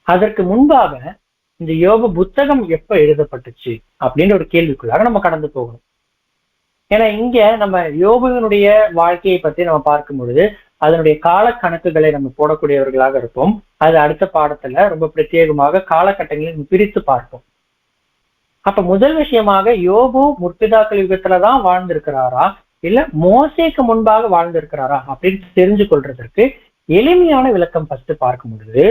அதற்கு முன்பாக இந்த யோபு புத்தகம் எப்ப எழுதப்பட்டுச்சு அப்படின்ற ஒரு கேள்விக்குள்ளாக நம்ம கடந்து போகணும். ஏன்னா இங்க நம்ம யோபுவினுடைய வாழ்க்கையை பத்தி நம்ம பார்க்கும் பொழுது அதனுடைய கால கணக்குகளை நம்ம போடக்கூடியவர்களாக இருப்போம். அது அடுத்த பாடத்துல ரொம்ப பிரத்யேகமாக காலகட்டங்களை பிரித்து பார்ப்போம். அப்ப முதல் விஷயமாக யோபு முற்பிதாக்கள் யுகத்துலதான் வாழ்ந்திருக்கிறாரா இல்ல மோசேக்கு முன்பாக வாழ்ந்திருக்கிறாரா அப்படின்னு தெரிஞ்சு கொள்றதற்கு எளிமையான விளக்கம் ஃபர்ஸ்ட் பார்க்கும் பொழுது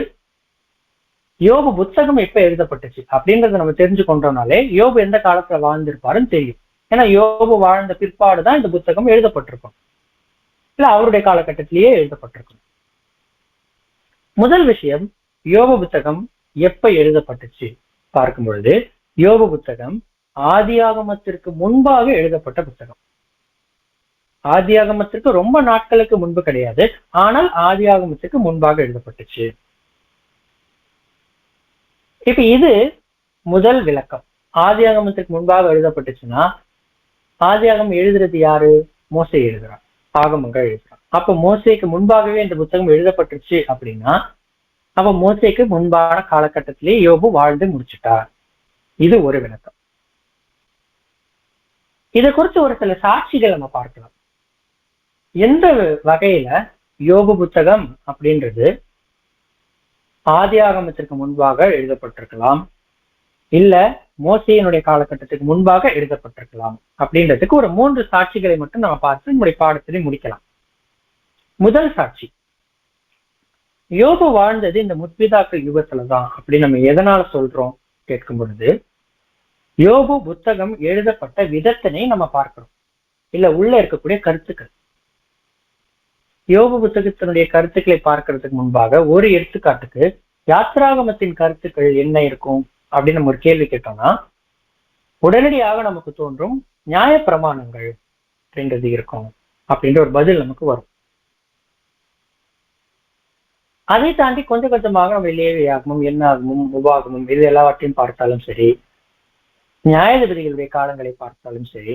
யோபு புத்தகம் எப்ப எழுதப்பட்டுச்சு அப்படின்றத நம்ம தெரிஞ்சு கொண்டோம்னாலே யோபு எந்த காலத்துல வாழ்ந்திருப்பாருன்னு தெரியும். ஏன்னா யோபு வாழ்ந்த பிற்பாடுதான் இந்த புத்தகம் எழுதப்பட்டிருக்கும், இல்ல அவருடைய காலகட்டத்திலேயே எழுதப்பட்டிருக்கும். முதல் விஷயம், யோபு புத்தகம் எப்ப எழுதப்பட்டுச்சு பார்க்கும் பொழுது யோபு புத்தகம் ஆதியாகமத்திற்கு முன்பாக எழுதப்பட்ட புத்தகம். ஆதியாகமத்திற்கு ரொம்ப நாட்களுக்கு முன்பு கிடையாது, ஆனால் ஆதியாகமத்திற்கு முன்பாக எழுதப்பட்டுச்சு. இப்ப இது முதல் விளக்கம். ஆதியாகமத்திற்கு முன்பாக எழுதப்பட்டுச்சுன்னா ஆதியாகமம் எழுதுறது யாரு? மோசே எழுதுறான், ஆகமங்கள் எழுதுறான். அப்ப மோசேக்கு முன்பாகவே இந்த புத்தகம் எழுதப்பட்டுருச்சு அப்படின்னா அப்ப மோசேக்கு முன்பான காலகட்டத்திலேயே யோபு வாழ்ந்து முடிச்சுட்டார். இது ஒரு விளக்கம். இதை குறித்து ஒரு சில சாட்சிகள் நம்ம பார்க்கலாம். எந்த வகையில யோபு புத்தகம் அப்படின்றது ஆதியாகமத்திற்கு முன்பாக எழுதப்பட்டிருக்கலாம், இல்ல மோசேயினுடைய காலகட்டத்துக்கு முன்பாக எழுதப்பட்டிருக்கலாம் அப்படின்றதுக்கு ஒரு 3 சாட்சிகளை மட்டும் நம்ம பார்த்து நம்முடைய பாடத்திலே முடிக்கலாம். முதல் சாட்சி, யோபு வாழ்ந்தது இந்த முற்பிதாக்கள் யுகத்துலதான் அப்படின்னு நம்ம எதனால சொல்றோம் கேட்கும் பொழுது யோபு புத்தகம் எழுதப்பட்ட விதத்தினை நம்ம பார்க்கிறோம், இல்ல உள்ள இருக்கக்கூடிய கருத்துக்கள். யோபு புத்தகத்தினுடைய கருத்துக்களை பார்க்கறதுக்கு முன்பாக ஒரு எடுத்துக்காட்டுக்கு யாத்ராகமத்தின் கருத்துக்கள் என்ன இருக்கும் அப்படின்னு நம்ம ஒரு கேள்வி கேட்டோம்னா உடனடியாக நமக்கு தோன்றும் நியாய பிரமாணங்கள் அப்படின்றது இருக்கும் அப்படின்ற ஒரு பதில் நமக்கு வரும். அதை தாண்டி கொஞ்சம் கொஞ்சமாக நம்ம லேவியாகமும் என்னாகமும் உபாகமும் இது எல்லாவற்றையும் பார்த்தாலும் சரி, நியாயாதிபதிகளுடைய காலங்களை பார்த்தாலும் சரி,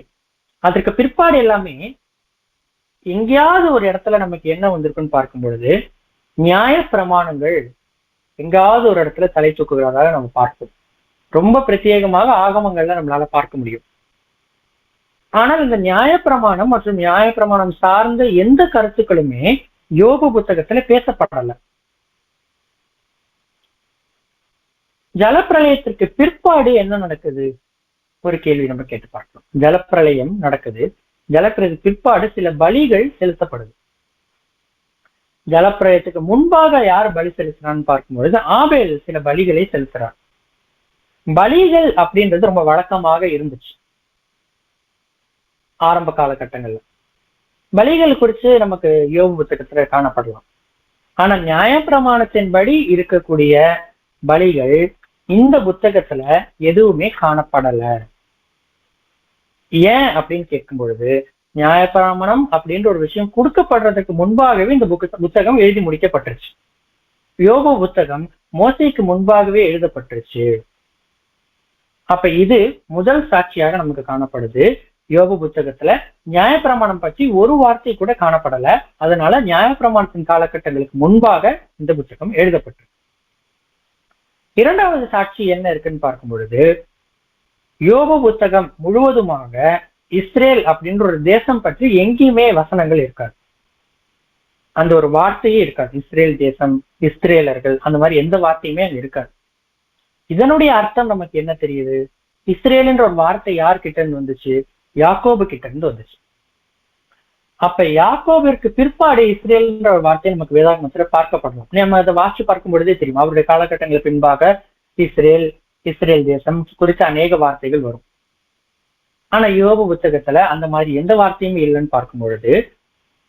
அதற்கு பிற்பாடு எல்லாமே எங்கேயாவது ஒரு இடத்துல நமக்கு என்ன வந்திருக்குன்னு பார்க்கும் பொழுது நியாய பிரமாணங்கள் எங்காவது ஒரு இடத்துல தலை தூக்குகிறதாக நம்ம பார்ப்போம். ரொம்ப பிரத்யேகமாக ஆகமங்கள்ல நம்மளால பார்க்க முடியும். ஆனால் இந்த நியாயப்பிரமாணம் மற்றும் நியாயப்பிரமாணம் சார்ந்த எந்த கருத்துக்களுமே யோபு புத்தகத்துல பேசப்படல. ஜலப்பிரளயத்திற்கு பிற்பாடு என்ன நடக்குது ஒரு கேள்வி நம்ம கேட்டு பார்க்கலாம். ஜலப்பிரளயம் நடக்குது, ஜலப்பிரளயத்துக்கு பிற்பாடு சில பலிகள் செலுத்தப்படுது. ஜலப்பிரயத்துக்கு முன்பாக யார் பலி செலுத்துறான்னு பார்க்கும்பொழுது ஆபேல் சில பலிகளை செலுத்துறார். பலிகள் அப்படின்றது ரொம்ப வழக்கமாக இருந்துச்சு ஆரம்ப காலகட்டங்கள்ல. பலிகள் குறித்து நமக்கு யோபு புத்தகத்துல காணப்படலாம். ஆனா நியாயப்பிரமாணத்தின்படி இருக்கக்கூடிய பலிகள் இந்த புத்தகத்துல எதுவுமே காணப்படல. ஏன் அப்படின்னு கேட்கும் பொழுது, நியாயப்பிரமாணம் அப்படின்ற ஒரு விஷயம் கொடுக்கப்படுறதுக்கு முன்பாகவே இந்த புத்தகம் எழுதி முடிக்கப்பட்டுருச்சு. யோபு புத்தகம் மோசேக்கு முன்பாகவே எழுதப்பட்டுருச்சு. அப்ப இது முதல் சாட்சியாக நமக்கு காணப்படுது. யோபு புத்தகத்துல நியாயப்பிரமாணம் பற்றி ஒரு வார்த்தை கூட காணப்படல. அதனால நியாயப்பிரமாணத்தின் காலகட்டங்களுக்கு முன்பாக இந்த புத்தகம் எழுதப்பட்டு. இரண்டாவது சாட்சி என்ன இருக்குன்னு பார்க்கும் பொழுது, யோபு புத்தகம் முழுவதுமாக இஸ்ரேல் அப்படின்ற ஒரு தேசம் பற்றி எங்கேயுமே வசனங்கள் இருக்காது. அந்த ஒரு வார்த்தையே இருக்காது. இஸ்ரேல் தேசம், இஸ்ரேலர்கள், அந்த மாதிரி எந்த வார்த்தையுமே அங்க இருக்காது. இதனுடைய அர்த்தம் நமக்கு என்ன தெரியுது? இஸ்ரேல்ன்ற ஒரு வார்த்தை யார்கிட்ட இருந்து வந்துச்சு? யாக்கோபு கிட்ட இருந்து வந்துச்சு. அப்ப யாக்கோபிற்கு பிற்பாடு இஸ்ரேல்ன்ற ஒரு வார்த்தை நமக்கு வேதாகமத்துல பார்க்கப்படலாம். நம்ம அதை வாசிச்சு பார்க்கும் பொழுதே தெரியும். அவருடைய காலகட்டங்களுக்கு பின்பாக இஸ்ரேல் தேசம் குறித்த அநேக வார்த்தைகள் வரும். ஆனா யோபு புத்தகத்துல அந்த மாதிரி எந்த வார்த்தையும் இல்லைன்னு பார்க்கும் பொழுது,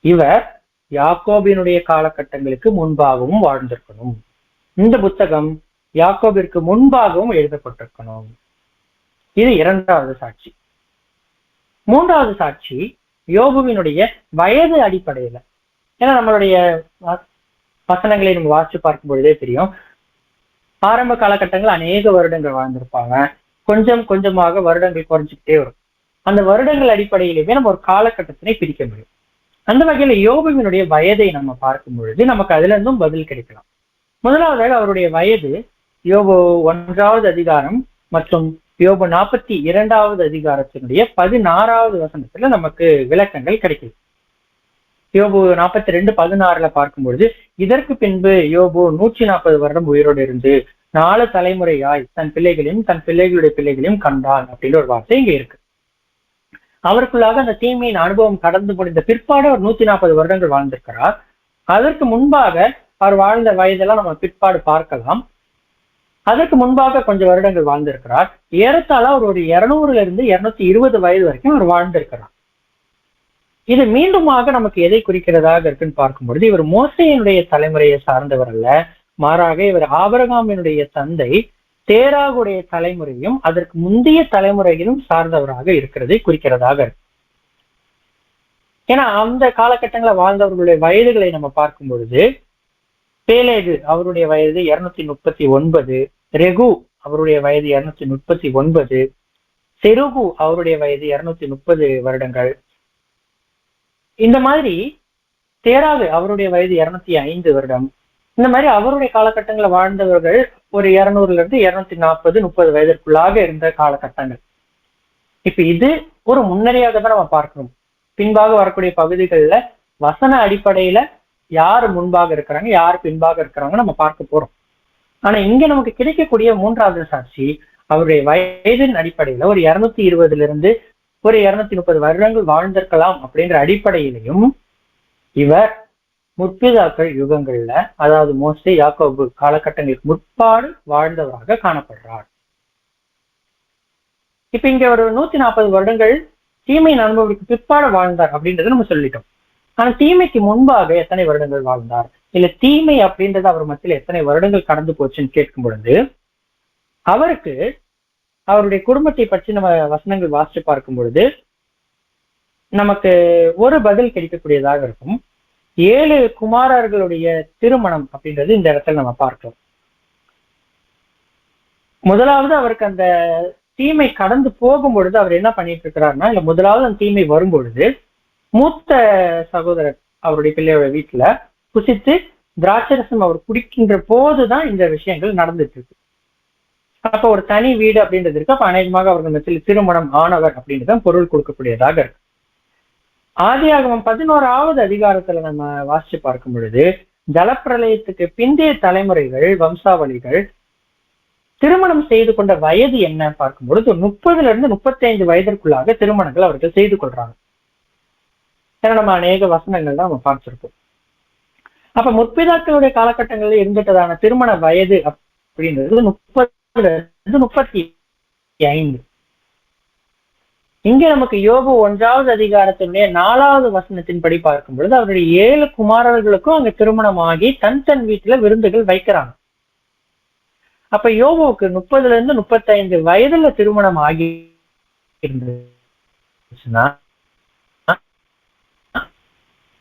இவர் யாக்கோபினுடைய காலகட்டங்களுக்கு முன்பாகவும் வாழ்ந்திருக்கணும். இந்த புத்தகம் யாக்கோபிற்கு முன்பாகவும் எழுதப்பட்டிருக்கணும். இது இரண்டாவது சாட்சி. மூன்றாவது சாட்சி யோபுவினுடைய வயது அடிப்படையில. ஏன்னா நம்மளுடைய வசனங்களை நம்ம வாசிச்சு பார்க்கும் பொழுதே தெரியும், ஆரம்ப காலகட்டங்கள் அநேக வருடங்கள் வாழ்ந்திருப்பாங்க. கொஞ்சம் கொஞ்சமாக வருடங்கள் குறைஞ்சிக்கிட்டே வரும். அந்த வருடங்கள் அடிப்படையிலேயே நம்ம ஒரு காலகட்டத்தினை பிரிக்க முடியும். அந்த வகையில யோபுவினுடைய வயதை நம்ம பார்க்கும் பொழுது நமக்கு அதுல இருந்தும் பதில் கிடைக்கலாம். முதலாவதாக அவருடைய வயது யோபு 1வது அதிகாரம் மற்றும் யோபு 42வது அதிகாரத்தினுடைய 16வது வசனத்துல நமக்கு விளக்கங்கள் கிடைக்குது. யோபு 42:16 பார்க்கும்பொழுது, இதற்கு பின்பு யோபு 140 வருடம் உயிரோடு இருந்து 4 தலைமுறையாய் தன் பிள்ளைகளையும் தன் பிள்ளைகளுடைய பிள்ளைகளையும் கண்டான் அப்படின்னு ஒரு வார்த்தை இங்க இருக்கு. அவருக்குள்ளாக அந்த தீமையின் அனுபவம் கடந்து முடிந்த பிற்பாடு அவர் 140 வருடங்கள் வாழ்ந்திருக்கிறார். அதற்கு முன்பாக அவர் வாழ்ந்த வயதெல்லாம் நம்ம பிற்பாடு பார்க்கலாம். அதற்கு முன்பாக கொஞ்சம் வருடங்கள் வாழ்ந்திருக்கிறார். ஏறத்தாழ அவர் ஒரு 200 இருந்து 220 வயது வரைக்கும் அவர் வாழ்ந்திருக்கிறார். இது மீண்டுமாக நமக்கு எதை குறிக்கிறதாக இருக்குன்னு பார்க்கும்பொழுது, இவர் மோசேயினுடைய தலைமுறையை சார்ந்தவர் அல்ல, மாறாக இவர் ஆபிரகாமினுடைய தந்தை தேராகுடைய தலைமுறையும் அதற்கு முந்தைய தலைமுறையிலும் சார்ந்தவராக இருக்கிறதை குறிக்கிறதாக இருக்கு. ஏன்னா அந்த காலகட்டங்களில் வாழ்ந்தவர்களுடைய வயதுகளை நம்ம பார்க்கும் பொழுது, பேலேகு அவருடைய வயது 239, ரெகு அவருடைய வயது 239, செருகு அவருடைய வயது 230 வருடங்கள். இந்த மாதிரி தேராகு அவருடைய வயது 205 வருடம். இந்த மாதிரி அவருடைய காலகட்டங்களில் வாழ்ந்தவர்கள் ஒரு 200 இருந்து 240-30 வயதிற்குள்ளாக இருந்த காலகட்டங்கள். இப்ப இது ஒரு முன்னணியாக தான் நம்ம பார்க்கணும். பின்பாக வரக்கூடிய பகுதிகளில் வசன அடிப்படையில யார் முன்பாக இருக்கிறாங்க, யார் பின்பாக இருக்கிறாங்க நம்ம பார்க்க போறோம். ஆனா இங்க நமக்கு கிடைக்கக்கூடிய மூன்றாவது சாட்சி அவருடைய வயதின் அடிப்படையில ஒரு 220 இருந்து ஒரு 230 வருடங்கள் வாழ்ந்திருக்கலாம் அப்படின்ற அடிப்படையிலையும் இவர் முற்பிதாக்கள் யுகங்கள்ல, அதாவது மோசே யாக்கோபு காலகட்டங்களுக்கு முற்பாடு வாழ்ந்தவராக காணப்படுறார். இப்ப இங்க ஒரு 140 வருடங்கள் தீமையின் அனுபவத்துக்கு பிற்பாடு வாழ்ந்தார் அப்படின்றத நம்ம சொல்லிட்டோம். ஆனா தீமைக்கு முன்பாக எத்தனை வருடங்கள் வாழ்ந்தார், இல்ல தீமை அப்படின்றது அவர் மத்தியில் எத்தனை வருடங்கள் கடந்து போச்சுன்னு கேட்கும் பொழுது, அவருக்கு அவருடைய குடும்பத்தை பற்றி நம்ம வசனங்கள் வாசிச்சு பார்க்கும் பொழுது நமக்கு ஒரு பதில் கிடைக்கக்கூடியதாக இருக்கும். 7 குமாரர்களுடைய திருமணம் அப்படின்றது இந்த இடத்துல நம்ம பார்க்கிறோம். முதலாவது அவருக்கு அந்த தீமை கடந்து போகும் பொழுது அவர் என்ன பண்ணிட்டு இருக்கிறாருன்னா, இல்ல முதலாவது அந்த தீமை வரும் பொழுது மூத்த சகோதரர் அவருடைய பிள்ளையோட வீட்டுல புசித்து திராட்சரசம் அவர் குடிக்கின்ற போதுதான் இந்த விஷயங்கள் நடந்துட்டு இருக்கு. அப்ப ஒரு தனி வீடு அப்படின்றது இருக்கு. அப்ப அநேகமாக அவர்கள் மத்தியில் திருமணம் ஆனவர் அப்படின்றத பொருள் கொடுக்கக்கூடியதாக இருக்கு. ஆதியாகமம் 11வது அதிகாரத்துல நம்ம வாசிச்சு பார்க்கும் பொழுது, ஜலப்பிரளயத்துக்கு பிந்தைய தலைமுறைகள், வம்சாவளிகள் திருமணம் செய்து கொண்ட வயது என்ன பார்க்கும் பொழுது 30 இருந்து 35 வயதிற்குள்ளாக திருமணங்கள் அவர்கள் செய்து கொள்றாங்க. ஏன்னா நம்ம அநேக வசனங்கள் தான் நம்ம பார்த்திருப்போம். அப்ப முற்பிதாக்களுடைய காலகட்டங்களில் இருந்துட்டதான திருமண வயது அப்படின்றது 30-35. இங்க நமக்கு யோபு 1வது அதிகாரத்தினுடைய 4வது வசனத்தின்படி பார்க்கும் பொழுது அவருடைய 7 குமாரர்களுக்கும் அங்க திருமணமாகி தன் வீட்டுல விருந்துகள் வைக்கிறாங்க. அப்ப யோபுவுக்கு 30-35 வயதுல திருமணம் ஆகி இருந்துச்சுன்னா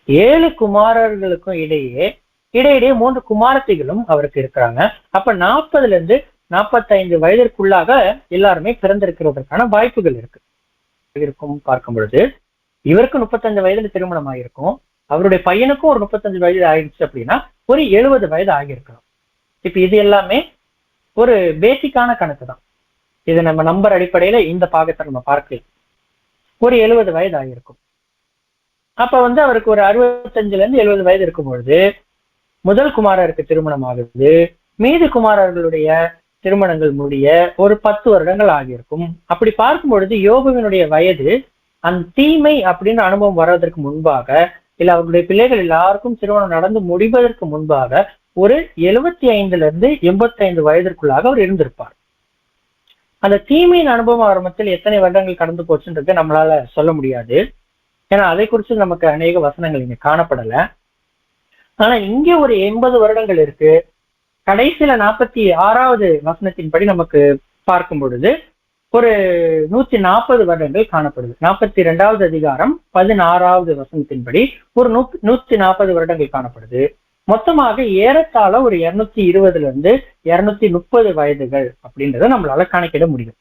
7 குமாரர்களுக்கும் இடையே 3 குமாரத்திகளும் அவருக்கு இருக்கிறாங்க. அப்ப 40-45 வயதிற்குள்ளாக எல்லாருமே பிறந்திருக்கிறதற்கான வாய்ப்புகள் இருக்கும். பார்க்கும் பொழுது இவருக்கு 35 வயதுல திருமணம் ஆகிருக்கும், அவருடைய பையனுக்கும் ஒரு 35 வயது ஆயிடுச்சு அப்படின்னா ஒரு 70 வயது ஆகியிருக்கலாம். இப்ப இது எல்லாமே ஒரு பேசிக்கான கணக்கு தான். இது நம்ம நம்பர் அடிப்படையில இந்த பாகத்தை நம்ம பார்க்கலாம். ஒரு 70 வயது ஆகியிருக்கும். அப்ப அவருக்கு ஒரு 65-70 வயது இருக்கும் பொழுது முதல் குமாரருக்கு திருமணம் ஆகுது. மீதி குமாரர்களுடைய திருமணங்கள் முடிய ஒரு 10 வருடங்கள் ஆகியிருக்கும். அப்படி பார்க்கும் பொழுது யோபுவினுடைய வயது அந்த தீமை அப்படின்னு அனுபவம் வர்றதற்கு முன்பாக, இல்ல அவருடைய பிள்ளைகள் எல்லாருக்கும் திருமணம் நடந்து முடிவதற்கு முன்பாக ஒரு 75-85 வயதிற்குள்ளாக அவர் இருந்திருப்பார். அந்த தீமையின் அனுபவம் ஆரம்பத்தில் எத்தனை வருடங்கள் கடந்து போச்சுன்றது நம்மளால சொல்ல முடியாது. ஏன்னா அதை குறித்து நமக்கு அநேக வசனங்கள் இங்க காணப்படல. ஆனா இங்க ஒரு 80 வருடங்கள் இருக்கு. கடைசியில 46வது வசனத்தின்படி நமக்கு பார்க்கும் பொழுது ஒரு 140 வருடங்கள் காணப்படுது. 42வது அதிகாரம் 16வது வசனத்தின்படி ஒரு 140 வருடங்கள் காணப்படுது. மொத்தமாக ஏறத்தாழ ஒரு 220-230 வயதுகள் அப்படின்றத நம்மளால கணக்கிட முடியும்.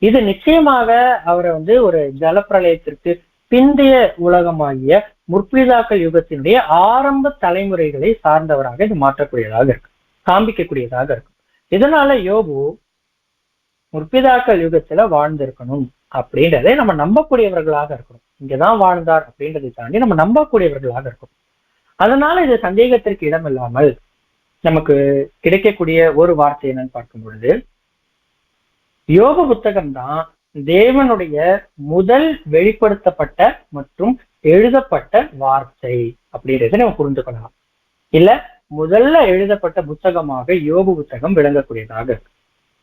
இது நிச்சயமாக அவரை ஒரு ஜலப்பிரளயத்திற்கு பிந்தைய உலகமாகிய முற்பிதாக்கள் யுகத்தினுடைய ஆரம்ப தலைமுறைகளை சார்ந்தவராக இது மாற்றக்கூடியதாக இருக்கு, காண்பிக்கக்கூடியதாக இருக்கும். இதனால யோபு முற்பிதாக்கள் யுகத்துல வாழ்ந்திருக்கணும் அப்படின்றதை நம்ம நம்பக்கூடியவர்களாக இருக்கணும். இங்கதான் வாழ்ந்தார் அப்படின்றதை தாண்டி நம்ம நம்பக்கூடியவர்களாக இருக்கணும். அதனால இது சந்தேகத்திற்கு இடம் இல்லாமல் நமக்கு கிடைக்கக்கூடிய ஒரு வார்த்தை என்னன்னு பார்க்கும் பொழுது, யோபு புத்தகம் தான் தேவனுடைய முதல் வெளிப்படுத்தப்பட்ட மற்றும் எழுதப்பட்ட வார்த்தை அப்படின்றத நம்ம புரிந்து கொள்ளலாம். இல்ல முதல்ல எழுதப்பட்ட புத்தகமாக யோபு புத்தகம் விளங்கக்கூடியதாக இருக்கு.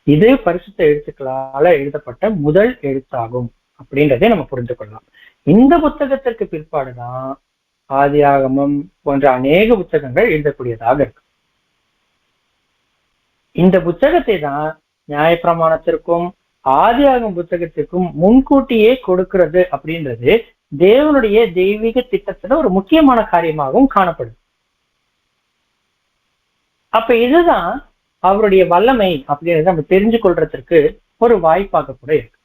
இது பரிசுத்த எழுத்துக்களால எழுதப்பட்ட முதல் எழுத்தாகும் அப்படின்றதை நம்ம புரிந்து கொள்ளலாம். இந்த புத்தகத்திற்கு பிற்பாடுதான் ஆதியாகமம் போன்ற அநேக புத்தகங்கள் எழுதக்கூடியதாக இருக்கு. இந்த புத்தகத்தை தான் நியாயப்பிரமாணத்திற்கும் ஆதியாகமம் புத்தகத்திற்கும் முன்கூட்டியே கொடுக்கிறது அப்படின்றது தேவனுடைய தெய்வீக திட்டத்துல ஒரு முக்கியமான காரியமாகவும் காணப்படுது. அப்ப இதுதான் அவருடைய வல்லமை அப்படின்றத நம்ம தெரிஞ்சு கொள்றதுக்கு ஒரு வாய்ப்பாக கூட இருக்கு.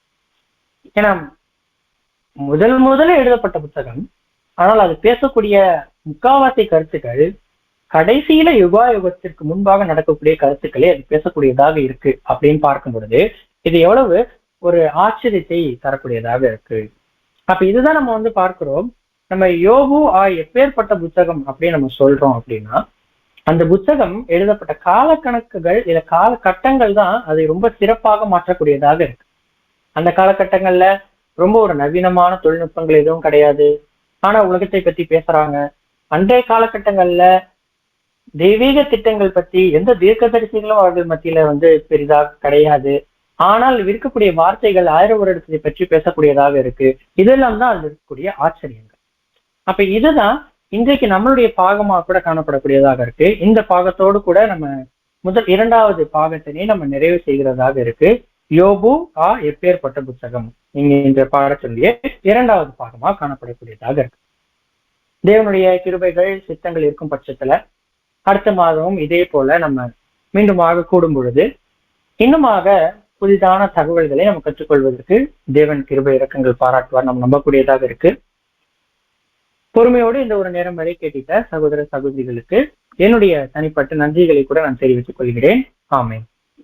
ஏன்னா முதல்ல எழுதப்பட்ட புத்தகம், ஆனால் அது பேசக்கூடிய முக்காவாசி கருத்துக்கள் கடைசியில யுகத்திற்கு முன்பாக நடக்கக்கூடிய கருத்துக்களே அது பேசக்கூடியதாக இருக்கு அப்படின்னு பார்க்கும் பொழுது இது எவ்வளவு ஒரு ஆச்சரியத்தை தரக்கூடியதாக இருக்கு. அப்ப இதுதான் நம்ம பார்க்கிறோம். நம்ம யோபு எப்பேற்பட்ட புத்தகம் அப்படின்னு நம்ம சொல்றோம் அப்படின்னா, அந்த புத்தகம் எழுதப்பட்ட காலக்கணக்குகள் இல்ல காலகட்டங்கள் தான் அதை ரொம்ப சிறப்பாக மாற்றக்கூடியதாக இருக்கு. அந்த காலகட்டங்கள்ல ரொம்ப ஒரு நவீனமான தொழில்நுட்பங்கள் எதுவும் கிடையாது, ஆனா உலகத்தை பத்தி பேசுறாங்க. அன்றைய காலகட்டங்கள்ல தெய்வீக திட்டங்கள் பத்தி எந்த தீர்க்கதரிசிகளும் அவர்கள் மத்தியில பெரிதாக கிடையாது. ஆனால் இருக்கக்கூடிய வார்த்தைகள் 1000 வருடத்தை பற்றி பேசக்கூடியதாக இருக்கு. இதெல்லாம் தான் அது இருக்கக்கூடிய ஆச்சரியங்கள். அப்ப இதுதான் இன்றைக்கு நம்மளுடைய பாகமாக கூட காணப்படக்கூடியதாக இருக்கு. இந்த பாகத்தோடு கூட நம்ம இரண்டாவது பாகத்தினை நம்ம நிறைவு செய்கிறதாக இருக்கு. யோபு எப்பேற்பட்ட புத்தகம் இங்க இந்த பாடத்தினுடைய இரண்டாவது பாகமாக காணப்படக்கூடியதாக இருக்கு. தேவனுடைய கிருபைகள் சித்தங்கள் இருக்கும் பட்சத்துல அடுத்த மாதமும் இதே போல நம்ம மீண்டுமாக கூடும் பொழுது இன்னுமாக புதிதான தகவல்களை நம்ம கற்றுக்கொள்வதற்கு தேவன் கிருபை இரக்கங்கள் பாராட்டுவார் நம்ம நம்பக்கூடியதாக இருக்கு. பொறுமையோடு இந்த ஒரு நேரம் வரை கேட்டிட்ட சகோதர சகோதரிகளுக்கு என்னுடைய தனிப்பட்ட நன்றிகளை கூட நான் தெரிவித்துக் கொள்கிறேன். ஆமென்.